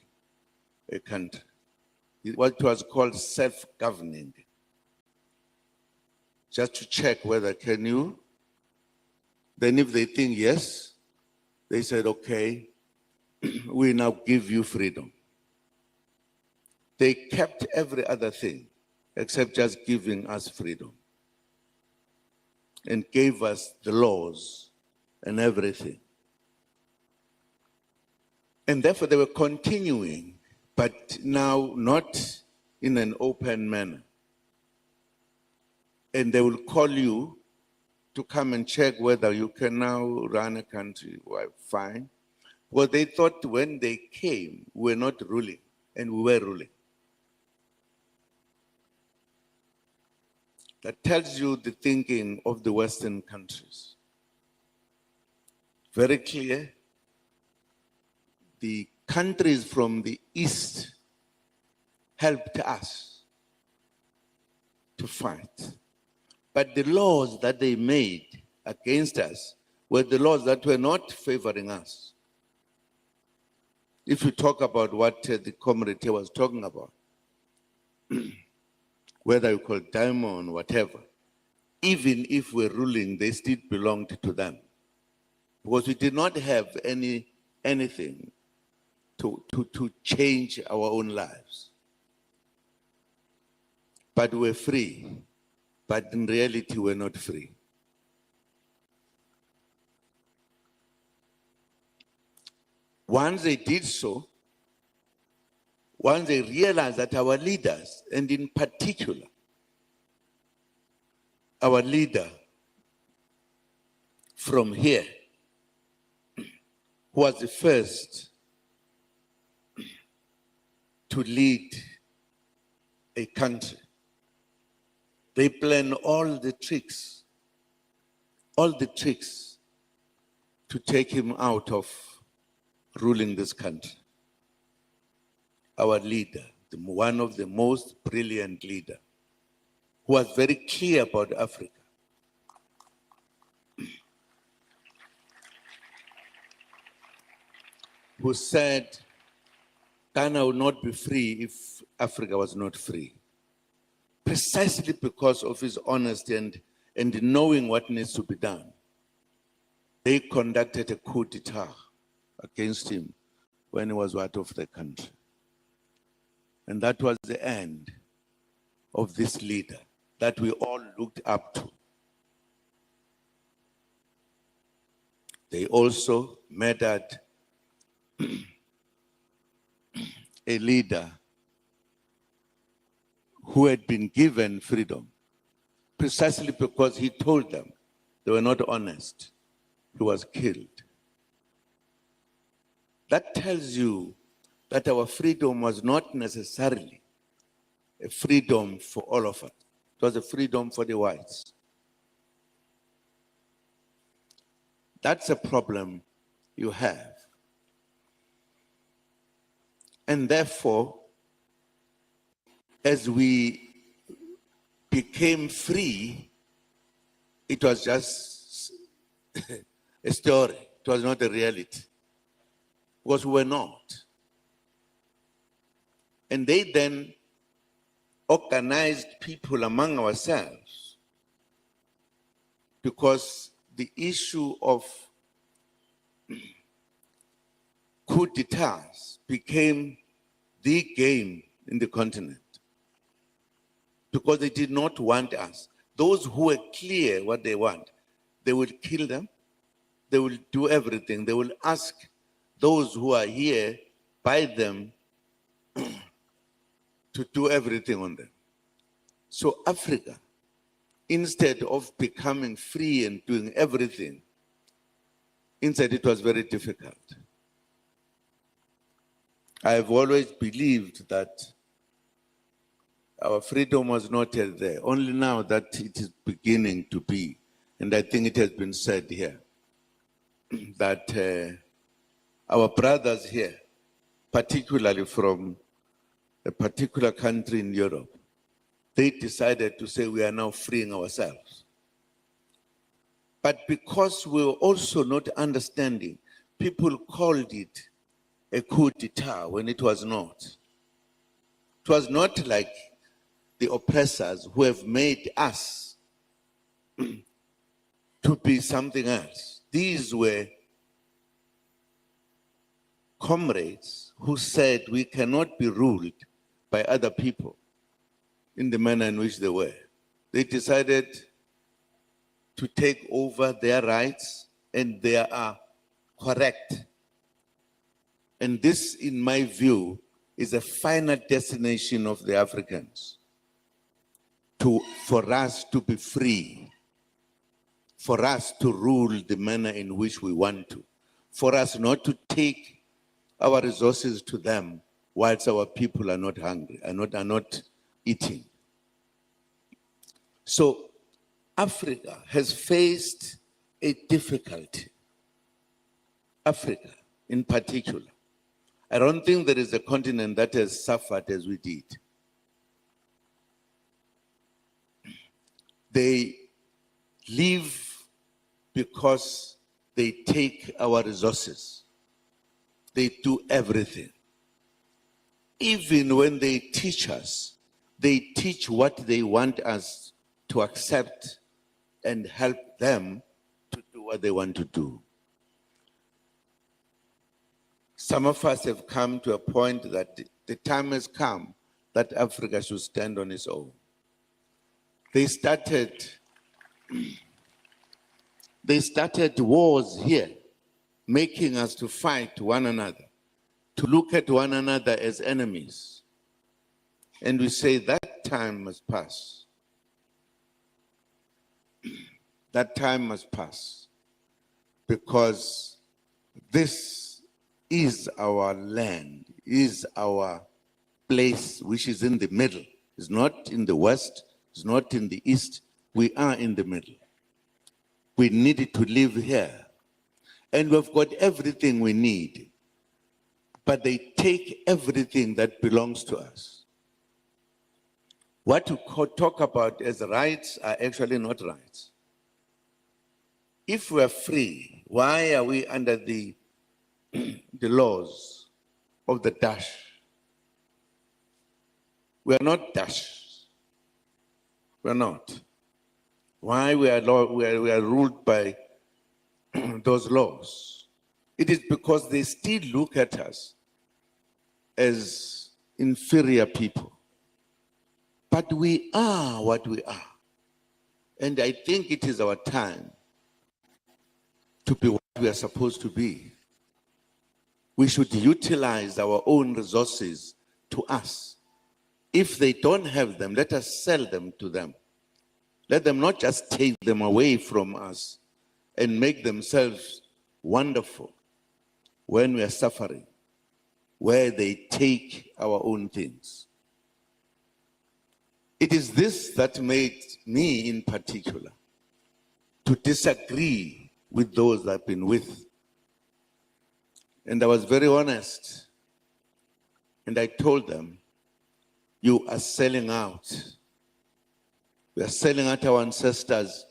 a country. What was called self-governing. Just to check whether can you. Then if they think yes, they said, okay, we now give you freedom. They kept every other thing except just giving us freedom, and gave us the laws and everything. And therefore they were continuing, but now not in an open manner. And they will call you to come and check whether you can now run a country. Well, fine. Well, they thought when they came, we were not ruling, and we were ruling. That tells you the thinking of the Western countries. Very clear. The countries from the East helped us to fight. But the laws that they made against us were the laws that were not favoring us. If you talk about what the community was talking about, whether you call it diamond, whatever, even if we're ruling, they still belonged to them. Because we did not have anything to change our own lives. But we're free. But in reality, we're not free. Once they did so, once they realized that our leaders, and in particular, our leader from here, who was the first to lead a country. They plan all the tricks to take him out of ruling this country. Our leader, one of the most brilliant leaders, who was very clear about Africa. Who said, Ghana would not be free if Africa was not free. Precisely because of his honesty and knowing what needs to be done. They conducted a coup d'etat against him when he was out of the country. And that was the end of this leader that we all looked up to. They also murdered a leader who had been given freedom precisely because he told them they were not honest. He was killed. That tells you that our freedom was not necessarily a freedom for all of us. It was a freedom for the whites. That's a problem you have. And therefore, as we became free, it was just a story. It was not a reality. Because we were not. And they then organized people among ourselves because the issue of coup d'etats became the game in the continent because they did not want us. Those who were clear what they want, they will kill them, they will do everything. They will ask those who are here by them to do everything on them. So Africa, instead of becoming free and doing everything, instead it was very difficult. I have always believed that our freedom was not yet there, only now that it is beginning to be. And I think it has been said here that our brothers here, particularly from a particular country in Europe, they decided to say we are now freeing ourselves. But because we were also not understanding, people called it a coup d'etat when it was not. It was not like the oppressors who have made us to be something else. These were comrades who said we cannot be ruled by other people in the manner in which they were. They decided to take over their rights, and they are correct. And this, in my view, is a final destination of the Africans for us to be free, for us to rule the manner in which we want to, for us not to take our resources to them whilst our people are not hungry, are not eating. So Africa has faced a difficulty. Africa in particular. I don't think there is a continent that has suffered as we did. They live because they take our resources. They do everything. Even when they teach us, they teach what they want us to accept and help them to do what they want to do. Some of us have come to a point that the time has come that Africa should stand on its own. They started wars here, making us to fight one another, to look at one another as enemies. And we say that time must pass. That time must pass, because this is our land, is our place which is in the middle. It's not in the west, it's not in the east. We are in the middle. We need to live here. And we've got everything we need. But they take everything that belongs to us. What we talk about as rights are actually not rights. If we are free, why are we under the laws of the Dutch? We are not Dutch. We are not. Why we are ruled by those laws? It is because they still look at us as inferior people. But we are what we are. And I think it is our time to be what we are supposed to be. We should utilize our own resources to us. If they don't have them, let us sell them to them. Let them not just take them away from us and make themselves wonderful when we are suffering, where they take our own things. It is this that made me in particular to disagree with those I've been with. And I was very honest. And I told them, you are selling out. We are selling out our ancestors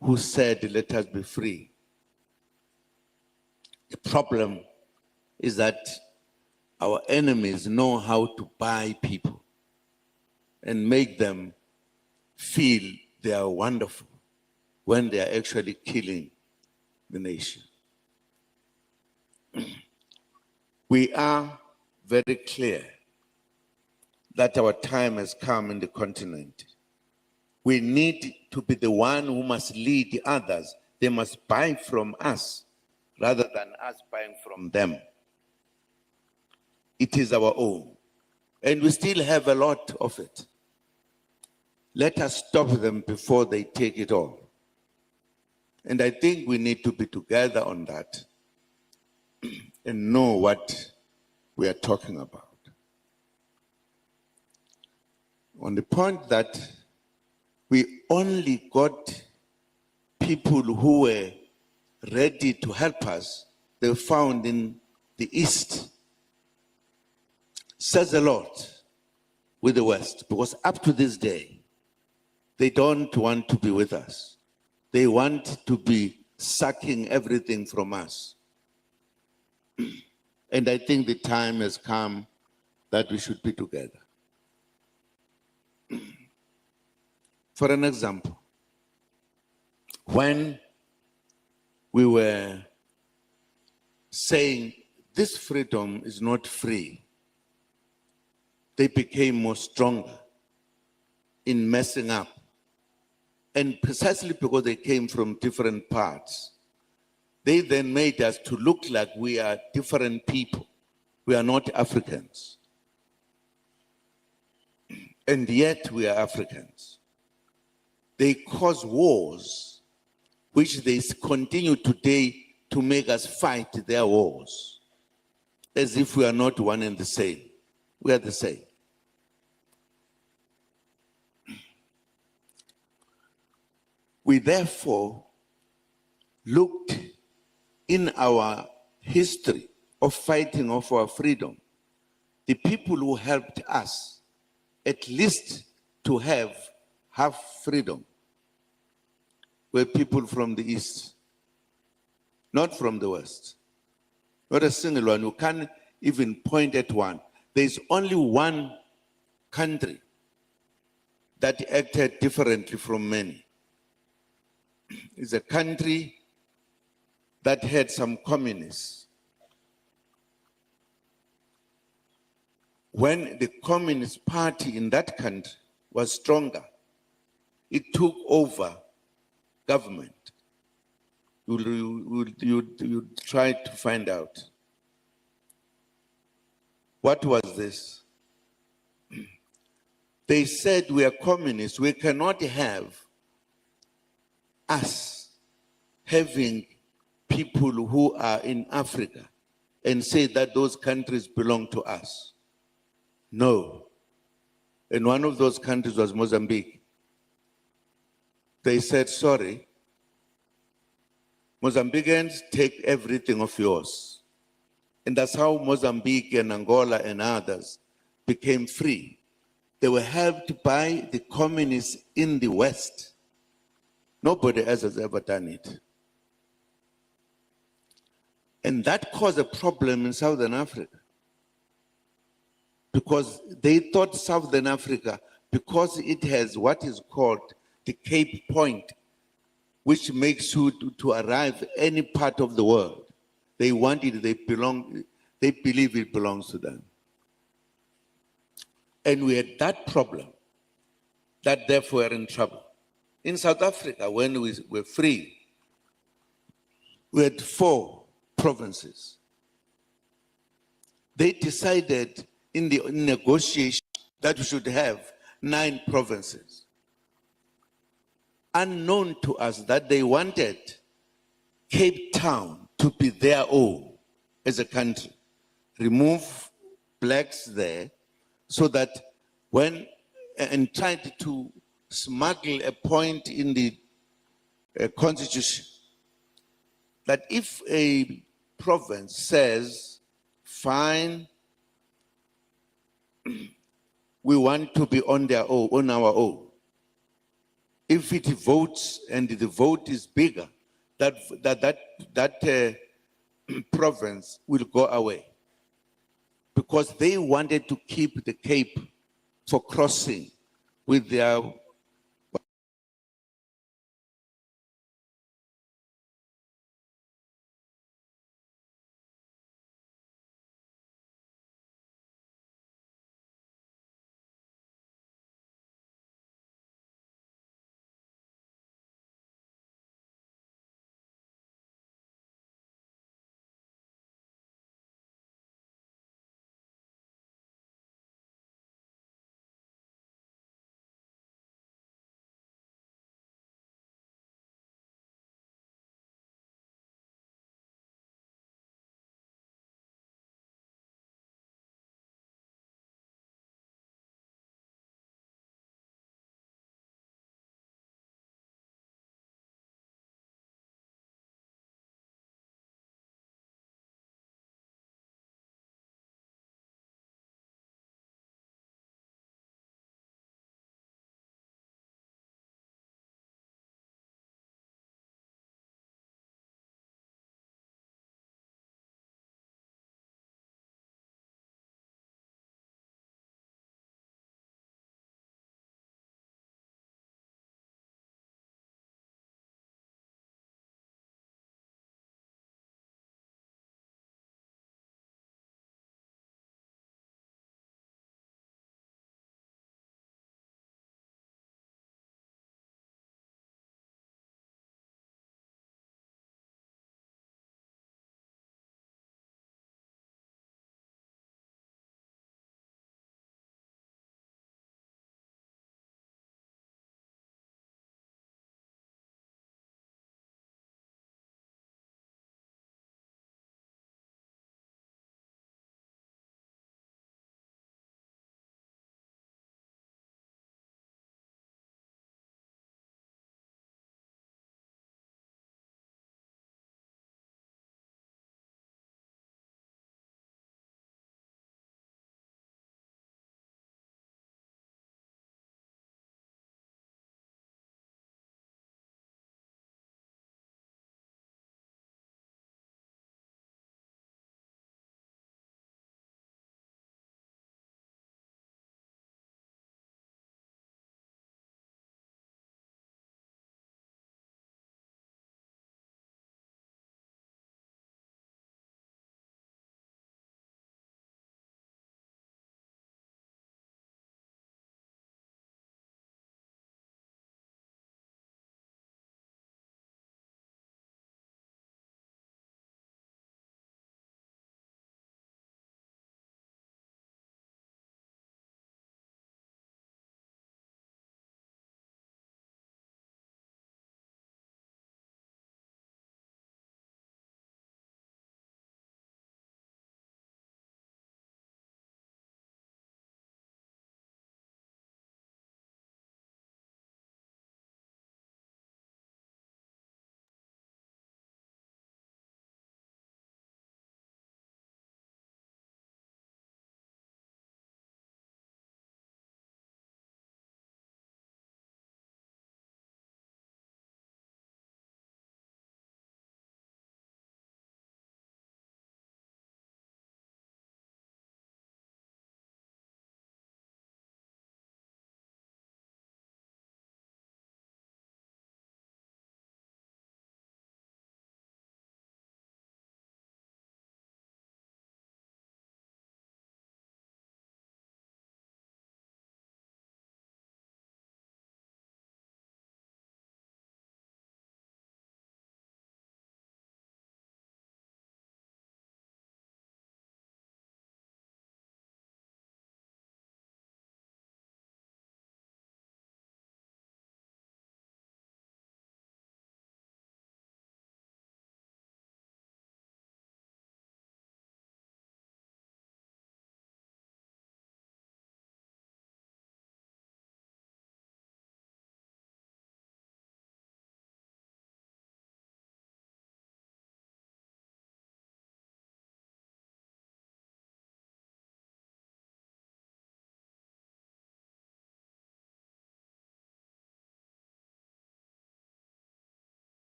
who said, let us be free. The problem is that our enemies know how to buy people and make them feel they are wonderful when they are actually killing the nation. We are very clear that our time has come in the continent. We need to be the one who must lead the others. They must buy from us rather than us buying from them. It is our own. And we still have a lot of it. Let us stop them before they take it all. And I think we need to be together on that and know what we are talking about. On the point that we only got people who were ready to help us, they were found in the East, says a lot with the West, because up to this day, they don't want to be with us. They want to be sucking everything from us. And I think the time has come that we should be together. For an example, when we were saying this freedom is not free, they became more stronger in messing up. And precisely because they came from different parts, they then made us to look like we are different people. We are not Africans. And yet we are Africans. They cause wars, which they continue today to make us fight their wars, as if we are not one and the same. We are the same. We therefore looked in our history of fighting for our freedom, the people who helped us at least to have half freedom were people from the East, not from the West. Not a single one. You can't even point at one. There's only one country that acted differently from many. It's a country that had some communists. When the Communist Party in that country was stronger, it took over government. You try to find out. What was this? They said we are communists. We cannot have us having people who are in Africa and say that those countries belong to us. No. And one of those countries was Mozambique. They said, sorry, Mozambicans take everything of yours. And that's how Mozambique and Angola and others became free. They were helped by the communists in the West. Nobody else has ever done it. And that caused a problem in Southern Africa. Because they thought Southern Africa, because it has what is called the Cape Point, which makes you to arrive any part of the world. They want it, they believe it belongs to them. And we had that problem, that therefore we're in trouble. In South Africa, when we were free, we had 4 provinces. They decided in the negotiation that we should have 9 provinces. Unknown to us that they wanted Cape Town to be their own as a country. Remove blacks there so that and tried to smuggle a point in the constitution that if a province says, fine, we want to be on our own. If it votes and the vote is bigger, that province will go away. Because they wanted to keep the Cape for crossing with their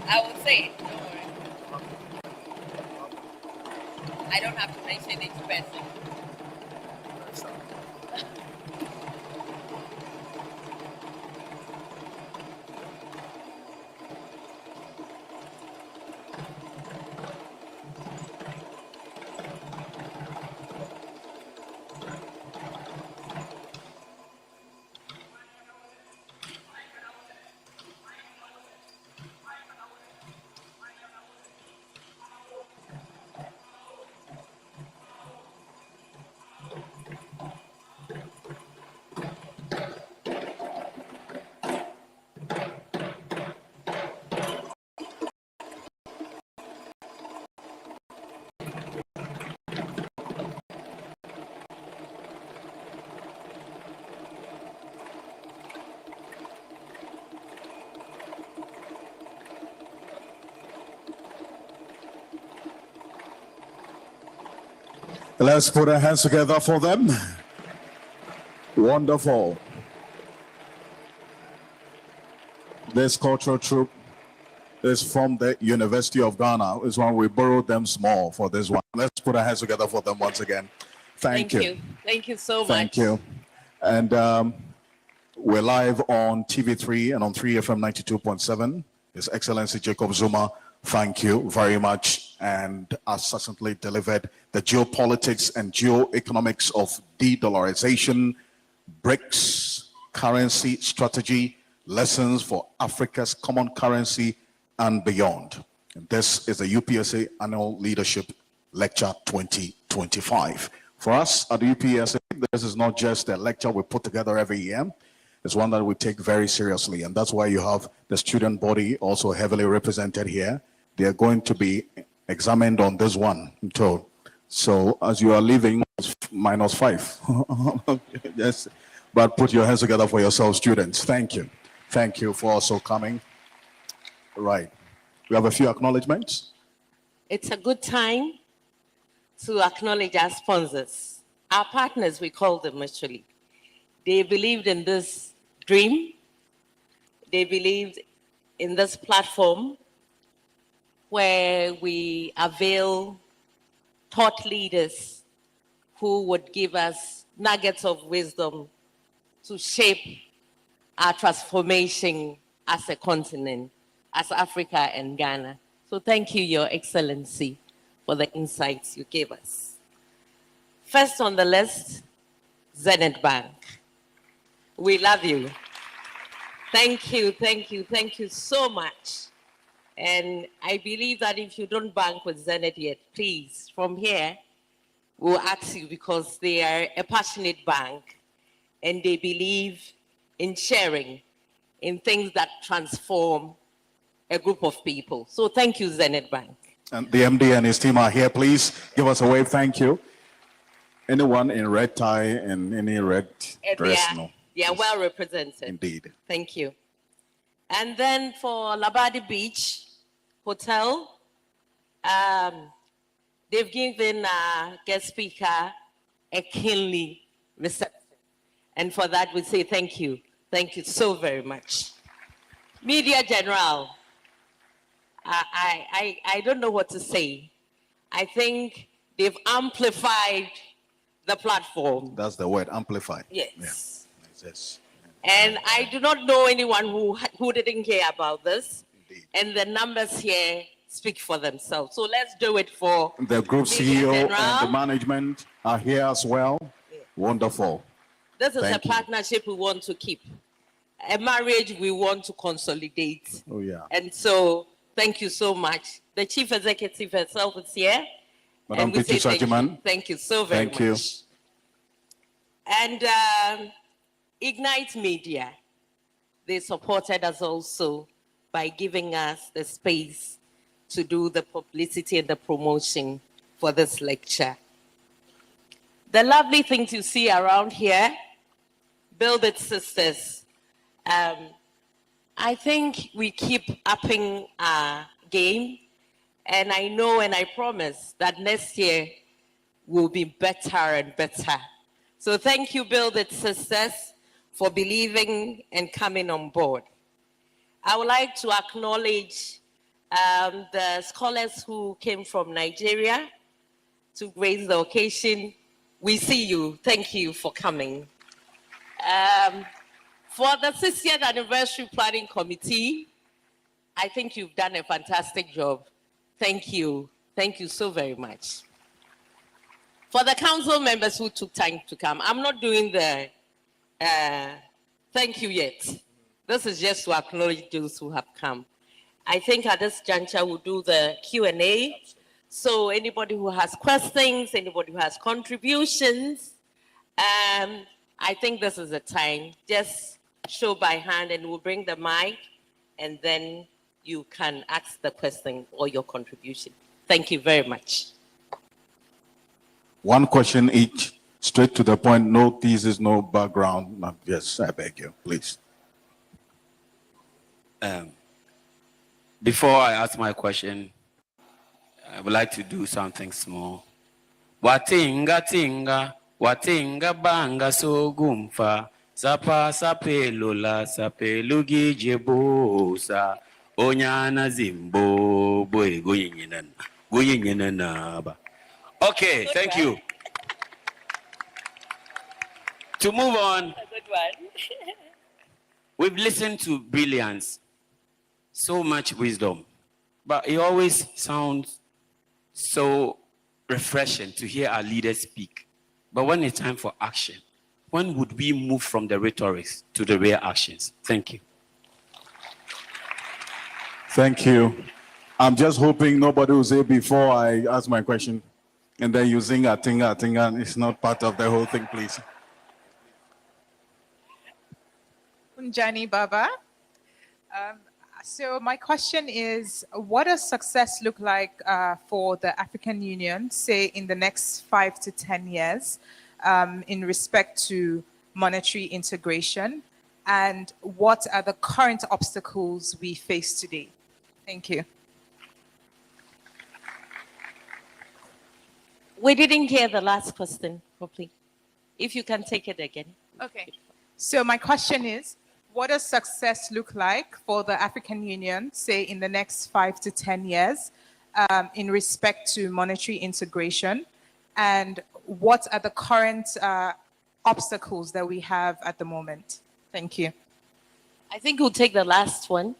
I will say it. Don't worry. I don't have to mention each person. Let's put our hands together for them. Wonderful. This cultural troupe is from the University of Ghana. This one, we borrowed them small for this one. Let's put our hands together for them once again. Thank you. Thank you so much. Thank you. And we're live on TV3 and on 3FM 92.7. His Excellency Jacob Zuma, thank you very much. And has successfully delivered the geopolitics and geoeconomics of de-dollarization, BRICS, currency strategy, lessons for Africa's common currency and beyond. And this is the UPSA Annual Leadership Lecture 2025. For us at the UPSA, this is not just a lecture we put together every year. It's one that we take very seriously. And that's why you have the student body also heavily represented here. They are going to be examined on this one, I'm told. So as you are leaving, -5. Yes, but put your hands together for yourself, students. Thank you. Thank you for also coming. Right. We have a few acknowledgements. It's a good time to acknowledge our sponsors, our partners, we call them actually. They believed in this dream. They believed in this platform where we avail thought leaders who would give us nuggets of wisdom to shape our transformation as a continent, as Africa and Ghana. So thank you, Your Excellency, for the insights you gave us. First on the list, Zenith Bank. We love you. Thank you, thank you, thank you so much. And I believe that if you don't bank with Zenith yet, please, from here, we'll ask you because they are a passionate bank and they believe in sharing, in things that transform a group of people. So thank you, Zenith Bank. And the MD and his team are here. Please give us a wave. Thank you. Anyone in red tie and any red dress? No. Yeah, well represented. Indeed. Thank you. And then for Labadi Beach, Hotel. They've given guest speaker a keenly reception. And for that, we say thank you. Thank you so very much. Media General, I don't know what to say. I think they've amplified the platform. That's the word, amplified. Yes. Yeah. Yes. And I do not know anyone who didn't care about this. Indeed. And the numbers here speak for themselves. So let's do it for The group Media CEO General. and the management are here as well. Yeah. Wonderful. This is Thank a you. partnership we want to keep. A marriage we want to consolidate. Oh, yeah. And so, thank you so much. The chief executive herself is here. Madam and we say Pichu Sajiman. thank you so very Thank you. much. And Ignite Media, they supported us also by giving us the space to do the publicity and the promotion for this lecture. The lovely things you see around here, Build It Sisters. I think we keep upping our game, and I know and I promise that next year will be better and better. So thank you, Build It Sisters, for believing and coming on board. I would like to acknowledge the scholars who came from Nigeria to grace the occasion. We see you. Thank you for coming. For the 60th Anniversary Planning Committee, I think you've done a fantastic job. Thank you. Thank you so very much. For the council members who took time to come, I'm not doing the thank you yet. This is just to acknowledge those who have come. I think at this juncture, we'll do the Q&A. So anybody who has questions, anybody who has contributions, I think this is the time. Just show by hand and we'll bring the mic and then you can ask the question or your contribution. Thank you very much. One question each, straight to the point, no thesis, no background. No, yes, I beg you, please. Before I ask my question, I would like to do something small. Watinga tinga, watinga banga sogumfa, sapa sapelula sapelugi jebosa, onyana zimbo boy goyinyenana ba. Okay, thank you. To move on, A good one. we've listened to brilliance, so much wisdom, but it always sounds so refreshing to hear our leaders speak. But when it's time for action, when would we move from the rhetorics to the real actions? Thank you. Thank you. I'm just hoping nobody will say before I ask my question, and then you sing Atinga, it's not part of the whole thing, please. Unjani Baba. So my question is, what does success look like for the African Union, say in the next 5 to 10 years, in respect to monetary integration? And what are the current obstacles we face today? Thank you. We didn't hear the last question properly. If you can take it again. Okay. So my question is, what does success look like for the African Union, say in the next 5 to 10 years, in respect to monetary integration? And what are the current obstacles that we have at the moment? Thank you. I think we'll take the last one.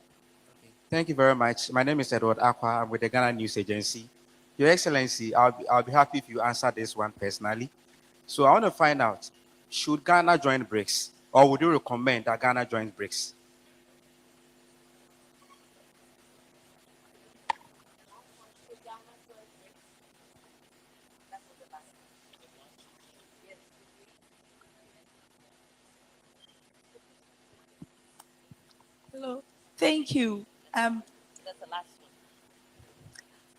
Thank you very much. My name is Edward Aqua. I'm with the Ghana News Agency. Your Excellency, I'll be happy if you answer this one personally. So I want to find out, should Ghana join BRICS, or would you recommend that Ghana joins BRICS? Hello, thank you. That's the last one.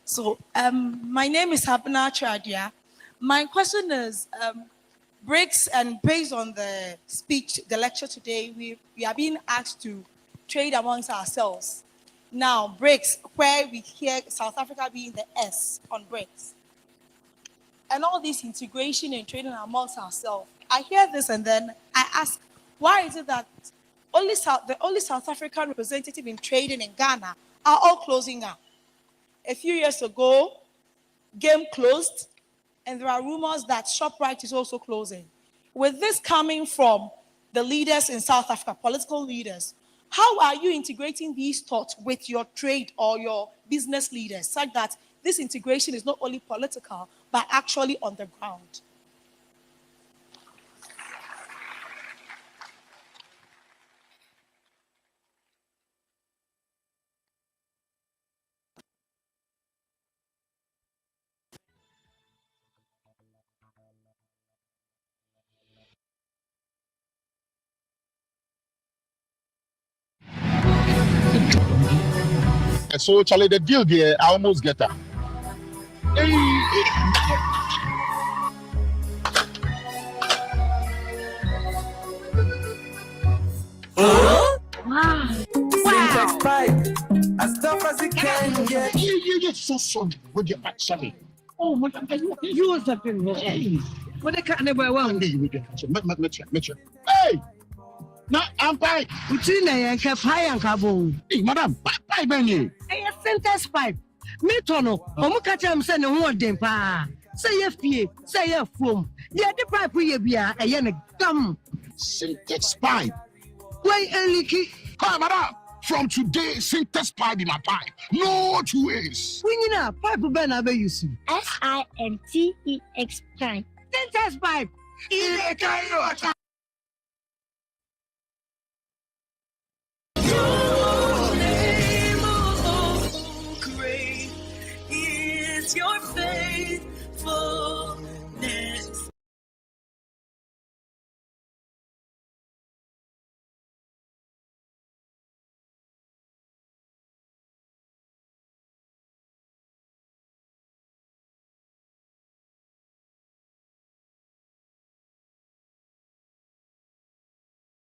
So, my name is Habna Chadia. My question is, BRICS, and based on the speech, the lecture today, we are being asked to trade amongst ourselves. Now, BRICS, where we hear South Africa being the S on BRICS, and all this integration and trading amongst ourselves. I hear this and then I ask, why is it that the only South African representative in trading in Ghana are all closing up? A few years ago, Game closed, and there are rumors that ShopRite is also closing. With this coming from the leaders in South Africa, political leaders, how are you integrating these thoughts with your trade or your business leaders such that this integration is not only political, but actually on the ground? So, Charlie, the deal there, I almost get her. As tough as it can get. You're so sorry with your back, Charlie. Oh, what you was that thing? What the cat never won. Hey! No, I'm fine. Between a pie and carbon. Hey, madam, bye, Benny. A sentence pipe. Metono, Omukacham send a one day pa. Say FPA, say a foam. Yeah, the pipe we be a yen gum. Syntax pipe. Why, Eliki? Hi, madam. From today, syntax pipe in my pipe. No 2 ways. When you know, pipe ben abe you see. SINTEX pipe. Sentence pipe.